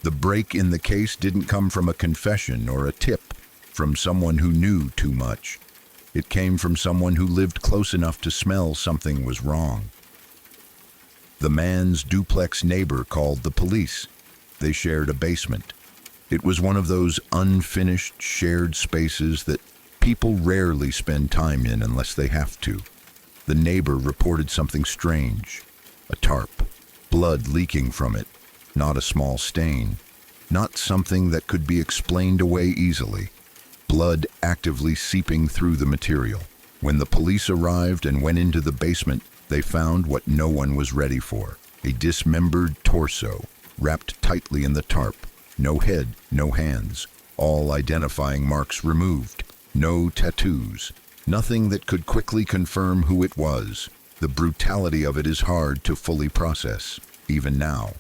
The break in the case didn't come from a confession or a tip from someone who knew too much. It came from someone who lived close enough to smell something was wrong. The man's duplex neighbor called the police. They shared a basement. It was one of those unfinished shared spaces that people rarely spend time in unless they have to. The neighbor reported something strange. A tarp, blood leaking from it, not a small stain, not something that could be explained away easily. Blood actively seeping through the material. When the police arrived and went into the basement, they found what no one was ready for. A dismembered torso, wrapped tightly in the tarp. No head, no hands. All identifying marks removed. No tattoos. Nothing that could quickly confirm who it was. The brutality of it is hard to fully process, even now.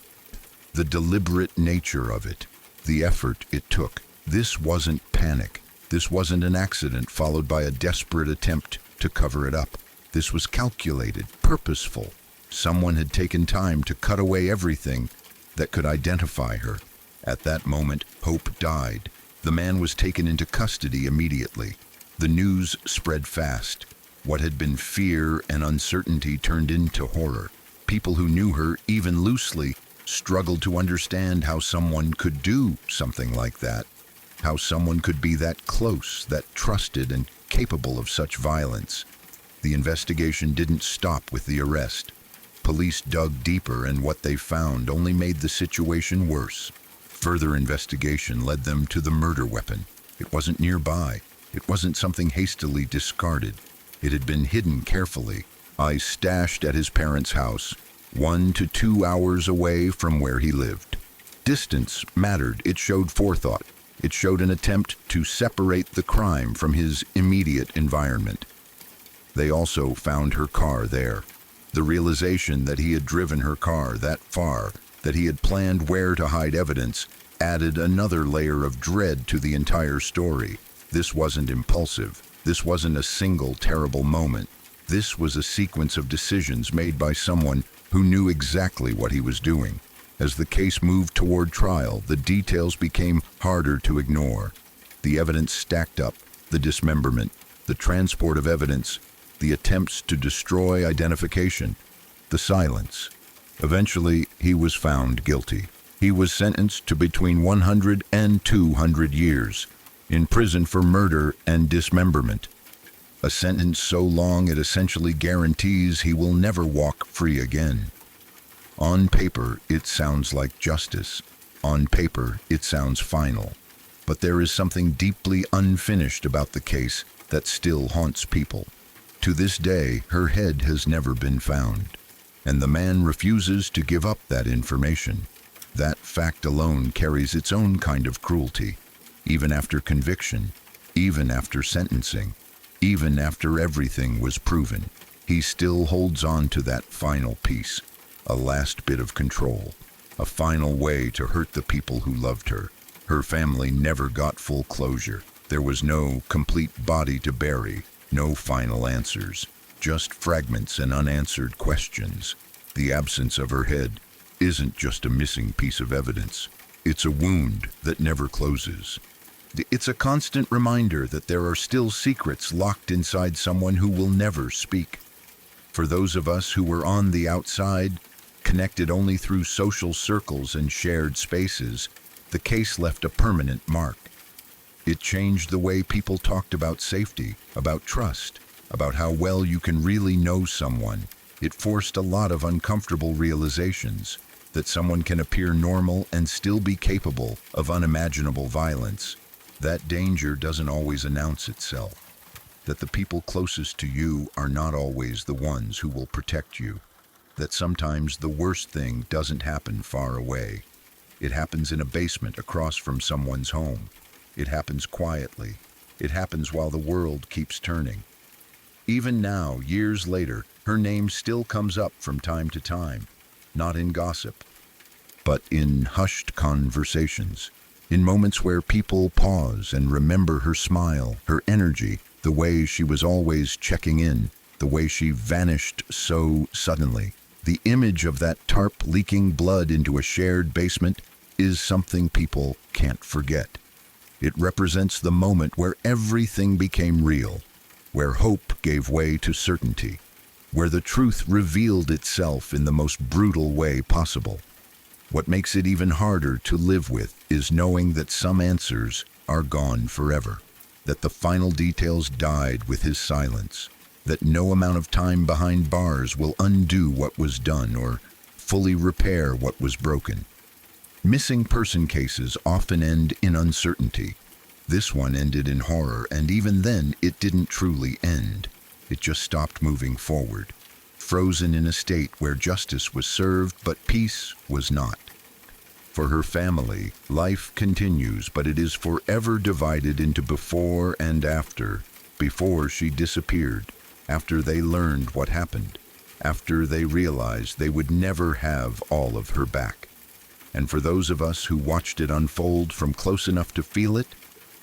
The deliberate nature of it. The effort it took. This wasn't panic. This wasn't an accident followed by a desperate attempt to cover it up. This was calculated, purposeful. Someone had taken time to cut away everything that could identify her. At that moment, hope died. The man was taken into custody immediately. The news spread fast. What had been fear and uncertainty turned into horror. People who knew her, even loosely, struggled to understand how someone could do something like that. How someone could be that close, that trusted, and capable of such violence. The investigation didn't stop with the arrest. Police dug deeper, and what they found only made the situation worse. Further investigation led them to the murder weapon. It wasn't nearby. It wasn't something hastily discarded. It had been hidden carefully, stashed at his parents' house, 1 to 2 hours away from where he lived. Distance mattered. It showed forethought. It showed an attempt to separate the crime from his immediate environment. They also found her car there. The realization that he had driven her car that far, that he had planned where to hide evidence, added another layer of dread to the entire story. This wasn't impulsive. This wasn't a single terrible moment. This was a sequence of decisions made by someone who knew exactly what he was doing. As the case moved toward trial, the details became harder to ignore. The evidence stacked up, the dismemberment, the transport of evidence, the attempts to destroy identification, the silence. Eventually, he was found guilty. He was sentenced to between 100 and 200 years in prison for murder and dismemberment. A sentence so long it essentially guarantees he will never walk free again. On paper, it sounds like justice. On paper, it sounds final. But there is something deeply unfinished about the case that still haunts people. To this day, her head has never been found, and the man refuses to give up that information. That fact alone carries its own kind of cruelty. Even after conviction, even after sentencing, even after everything was proven, he still holds on to that final piece, a last bit of control, a final way to hurt the people who loved her. Her family never got full closure. There was no complete body to bury, no final answers, just fragments and unanswered questions. The absence of her head isn't just a missing piece of evidence. It's a wound that never closes. It's a constant reminder that there are still secrets locked inside someone who will never speak. For those of us who were on the outside, connected only through social circles and shared spaces, the case left a permanent mark. It changed the way people talked about safety, about trust, about how well you can really know someone. It forced a lot of uncomfortable realizations, that someone can appear normal and still be capable of unimaginable violence. That danger doesn't always announce itself. That the people closest to you are not always the ones who will protect you. That sometimes the worst thing doesn't happen far away. It happens in a basement across from someone's home. It happens quietly. It happens while the world keeps turning. Even now, years later, her name still comes up from time to time, not in gossip, but in hushed conversations, in moments where people pause and remember her smile, her energy, the way she was always checking in, the way she vanished so suddenly. The image of that tarp leaking blood into a shared basement is something people can't forget. It represents the moment where everything became real, where hope gave way to certainty, where the truth revealed itself in the most brutal way possible. What makes it even harder to live with is knowing that some answers are gone forever, that the final details died with his silence, that no amount of time behind bars will undo what was done or fully repair what was broken. Missing person cases often end in uncertainty. This one ended in horror, and even then it didn't truly end. It just stopped moving forward, frozen in a state where justice was served but peace was not. For her family, life continues, but it is forever divided into before and after. Before she disappeared, after they learned what happened, after they realized they would never have all of her back. And for those of us who watched it unfold from close enough to feel it,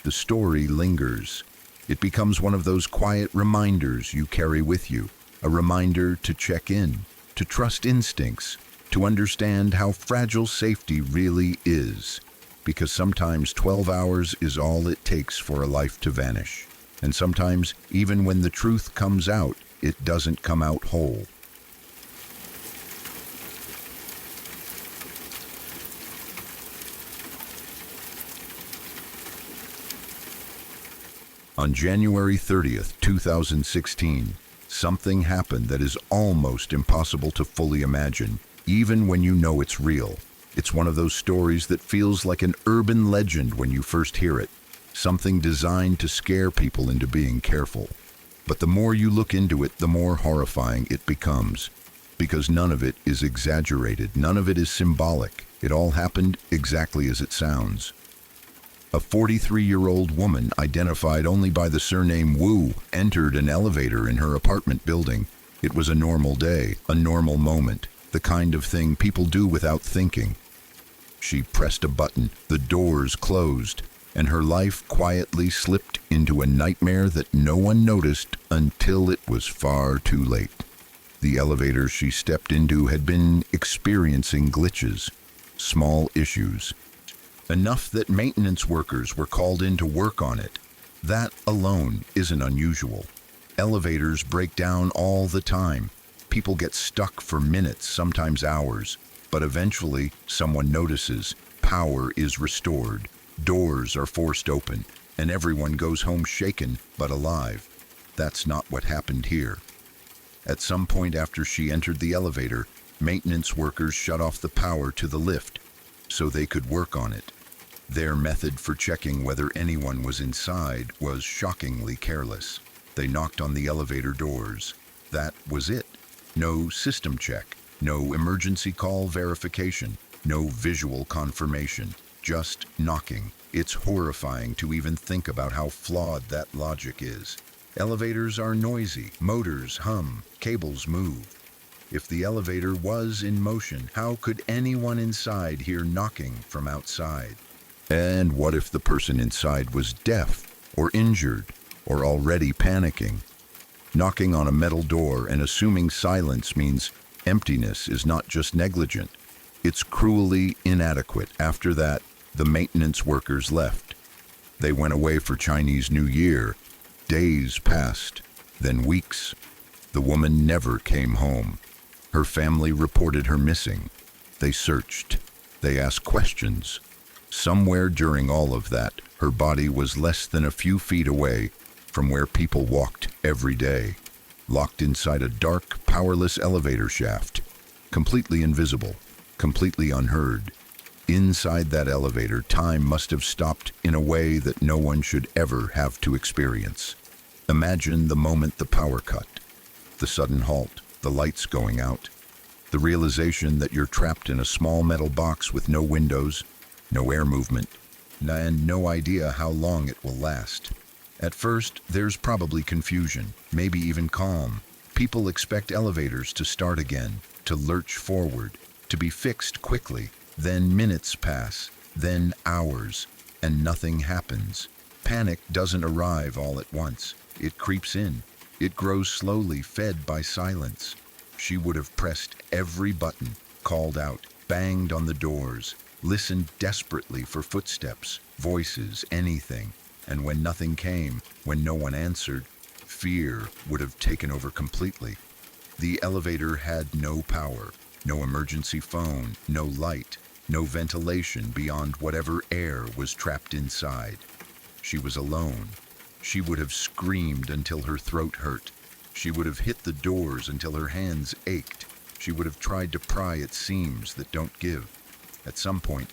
the story lingers. It becomes one of those quiet reminders you carry with you, a reminder to check in, to trust instincts, to understand how fragile safety really is, because sometimes 12 hours is all it takes for a life to vanish. And sometimes, even when the truth comes out, it doesn't come out whole. On January 30th, 2016, something happened that is almost impossible to fully imagine, even when you know it's real. It's one of those stories that feels like an urban legend when you first hear it, something designed to scare people into being careful. But the more you look into it, the more horrifying it becomes, because none of it is exaggerated, none of it is symbolic. It all happened exactly as it sounds. A 43-year-old woman, identified only by the surname Wu, entered an elevator in her apartment building. It was a normal day, a normal moment, the kind of thing people do without thinking. She pressed a button, the doors closed, and her life quietly slipped into a nightmare that no one noticed until it was far too late. The elevator she stepped into had been experiencing glitches, small issues, enough that maintenance workers were called in to work on it. That alone isn't unusual. Elevators break down all the time. People get stuck for minutes, sometimes hours. But eventually, someone notices, power is restored, doors are forced open, and everyone goes home shaken but alive. That's not what happened here. At some point after she entered the elevator, maintenance workers shut off the power to the lift so they could work on it. Their method for checking whether anyone was inside was shockingly careless. They knocked on the elevator doors. That was it. No system check, no emergency call verification, no visual confirmation, just knocking. It's horrifying to even think about how flawed that logic is. Elevators are noisy, motors hum, cables move. If the elevator was in motion, how could anyone inside hear knocking from outside? And what if the person inside was deaf or injured or already panicking? Knocking on a metal door and assuming silence means emptiness is not just negligent, it's cruelly inadequate. After that, the maintenance workers left. They went away for Chinese New Year. Days passed, then weeks. The woman never came home. Her family reported her missing. They searched. They asked questions. Somewhere during all of that, her body was less than a few feet away from where people walked every day, locked inside a dark, powerless elevator shaft, completely invisible, completely unheard. Inside that elevator, time must have stopped in a way that no one should ever have to experience. Imagine the moment the power cut, the sudden halt, the lights going out, the realization that you're trapped in a small metal box with no windows, no air movement, and no idea how long it will last. At first, there's probably confusion, maybe even calm. People expect elevators to start again, to lurch forward, to be fixed quickly. Then minutes pass, then hours, and nothing happens. Panic doesn't arrive all at once. It creeps in. It grows slowly, fed by silence. She would have pressed every button, called out, banged on the doors, listened desperately for footsteps, voices, anything. And when nothing came, when no one answered, fear would have taken over completely. The elevator had no power, no emergency phone, no light, no ventilation beyond whatever air was trapped inside. She was alone. She would have screamed until her throat hurt. She would have hit the doors until her hands ached. She would have tried to pry at seams that don't give. At some point,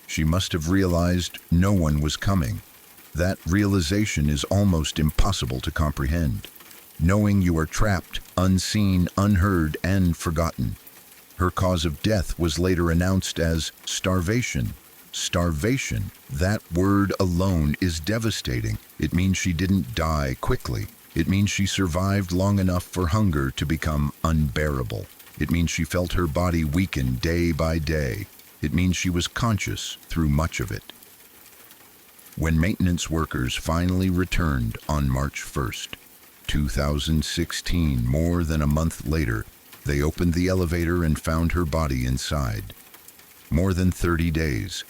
she must have realized no one was coming. That realization is almost impossible to comprehend. Knowing you are trapped, unseen, unheard, and forgotten. Her cause of death was later announced as starvation. Starvation, that word alone is devastating. It means she didn't die quickly. It means she survived long enough for hunger to become unbearable. It means she felt her body weaken day by day. It means she was conscious through much of it. When maintenance workers finally returned on March 1st, 2016, more than a month later, they opened the elevator and found her body inside. More than 30 days.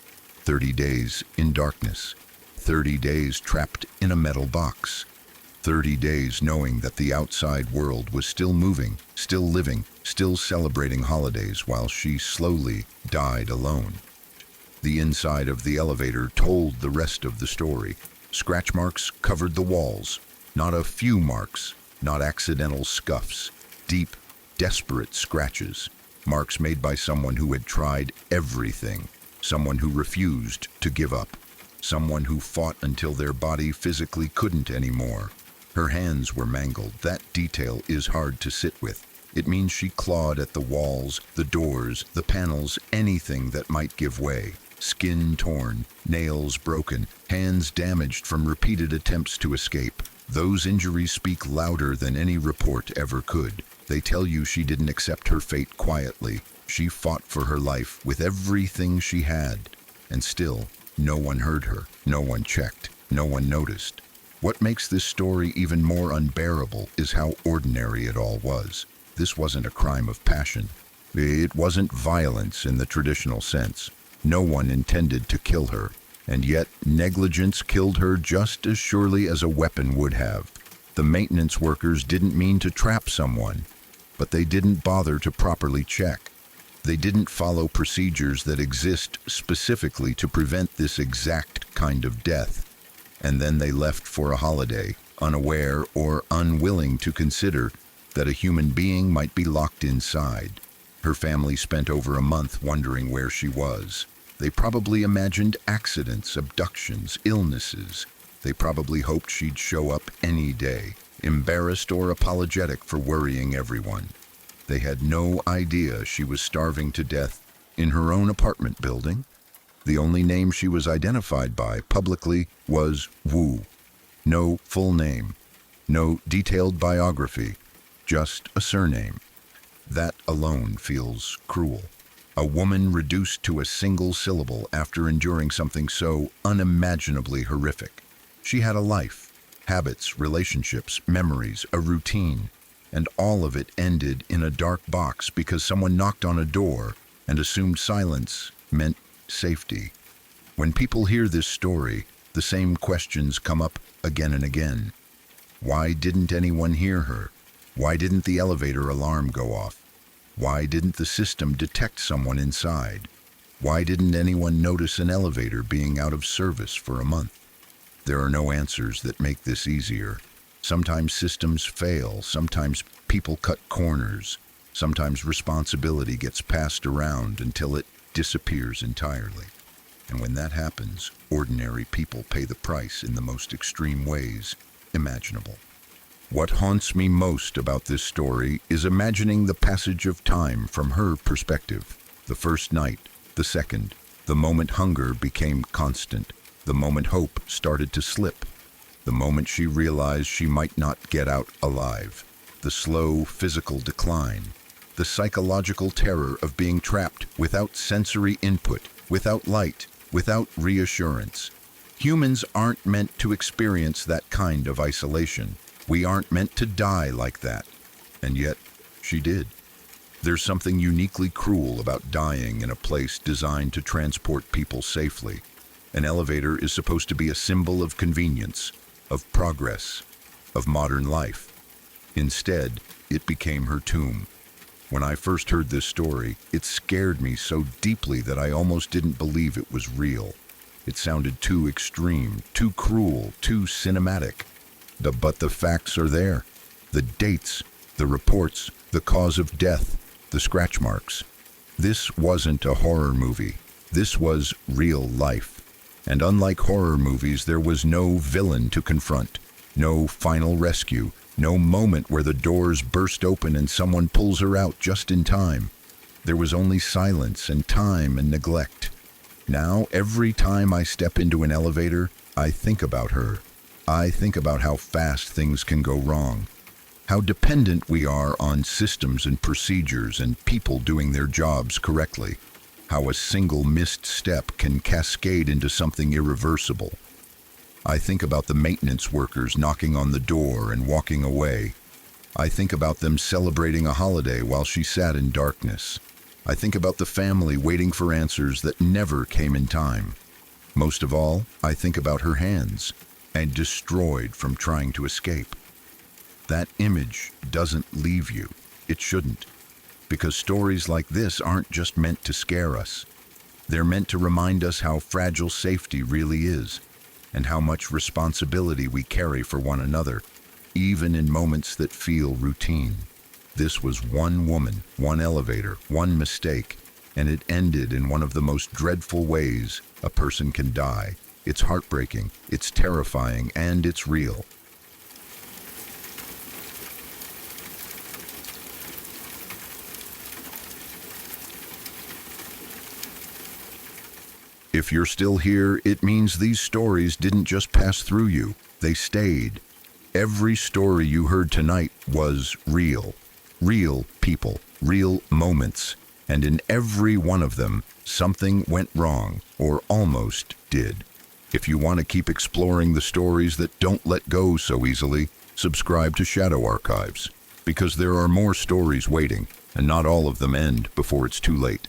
30 days in darkness. 30 days trapped in a metal box. 30 days knowing that the outside world was still moving, still living, still celebrating holidays while she slowly died alone. The inside of the elevator told the rest of the story. Scratch marks covered the walls. Not a few marks, not accidental scuffs. Deep, desperate scratches. Marks made by someone who had tried everything. Someone who refused to give up. Someone who fought until their body physically couldn't anymore. Her hands were mangled. That detail is hard to sit with. It means she clawed at the walls, the doors, the panels, anything that might give way. Skin torn, nails broken, hands damaged from repeated attempts to escape. Those injuries speak louder than any report ever could. They tell you she didn't accept her fate quietly. She fought for her life with everything she had. And still, no one heard her. No one checked. No one noticed. What makes this story even more unbearable is how ordinary it all was. This wasn't a crime of passion. It wasn't violence in the traditional sense. No one intended to kill her. And yet, negligence killed her just as surely as a weapon would have. The maintenance workers didn't mean to trap someone, but they didn't bother to properly check. They didn't follow procedures that exist specifically to prevent this exact kind of death. And then they left for a holiday, unaware or unwilling to consider that a human being might be locked inside. Her family spent over a month wondering where she was. They probably imagined accidents, abductions, illnesses. They probably hoped she'd show up any day, embarrassed or apologetic for worrying everyone. They had no idea she was starving to death in her own apartment building. The only name she was identified by publicly was Wu. No full name, no detailed biography, just a surname. That alone feels cruel. A woman reduced to a single syllable after enduring something so unimaginably horrific. She had a life, habits, relationships, memories, a routine, and all of it ended in a dark box because someone knocked on a door and assumed silence meant safety. When people hear this story, the same questions come up again and again. Why didn't anyone hear her? Why didn't the elevator alarm go off? Why didn't the system detect someone inside? Why didn't anyone notice an elevator being out of service for a month? There are no answers that make this easier. Sometimes systems fail, sometimes people cut corners, sometimes responsibility gets passed around until it disappears entirely. And when that happens, ordinary people pay the price in the most extreme ways imaginable. What haunts me most about this story is imagining the passage of time from her perspective. The first night, the second, the moment hunger became constant, the moment hope started to slip, the moment she realized she might not get out alive, the slow physical decline, the psychological terror of being trapped without sensory input, without light, without reassurance. Humans aren't meant to experience that kind of isolation. We aren't meant to die like that. And yet, she did. There's something uniquely cruel about dying in a place designed to transport people safely. An elevator is supposed to be a symbol of convenience, of progress, of modern life. Instead, it became her tomb. When I first heard this story, it scared me so deeply that I almost didn't believe it was real. It sounded too extreme, too cruel, too cinematic. But the facts are there. The dates, the reports, the cause of death, the scratch marks. This wasn't a horror movie. This was real life. And unlike horror movies, there was no villain to confront, no final rescue, no moment where the doors burst open and someone pulls her out just in time. There was only silence and time and neglect. Now, every time I step into an elevator, I think about her. I think about how fast things can go wrong, how dependent we are on systems and procedures and people doing their jobs correctly, how a single missed step can cascade into something irreversible. I think about the maintenance workers knocking on the door and walking away. I think about them celebrating a holiday while she sat in darkness. I think about the family waiting for answers that never came in time. Most of all, I think about her hands, and destroyed from trying to escape. That image doesn't leave you. It shouldn't. Because stories like this aren't just meant to scare us. They're meant to remind us how fragile safety really is, and how much responsibility we carry for one another, even in moments that feel routine. This was one woman, one elevator, one mistake, and it ended in one of the most dreadful ways a person can die. It's heartbreaking, it's terrifying, and it's real. If you're still here, it means these stories didn't just pass through you, they stayed. Every story you heard tonight was real. Real people, real moments, and in every one of them, something went wrong, or almost did. If you want to keep exploring the stories that don't let go so easily, subscribe to Shadow Archives, because there are more stories waiting, and not all of them end before it's too late.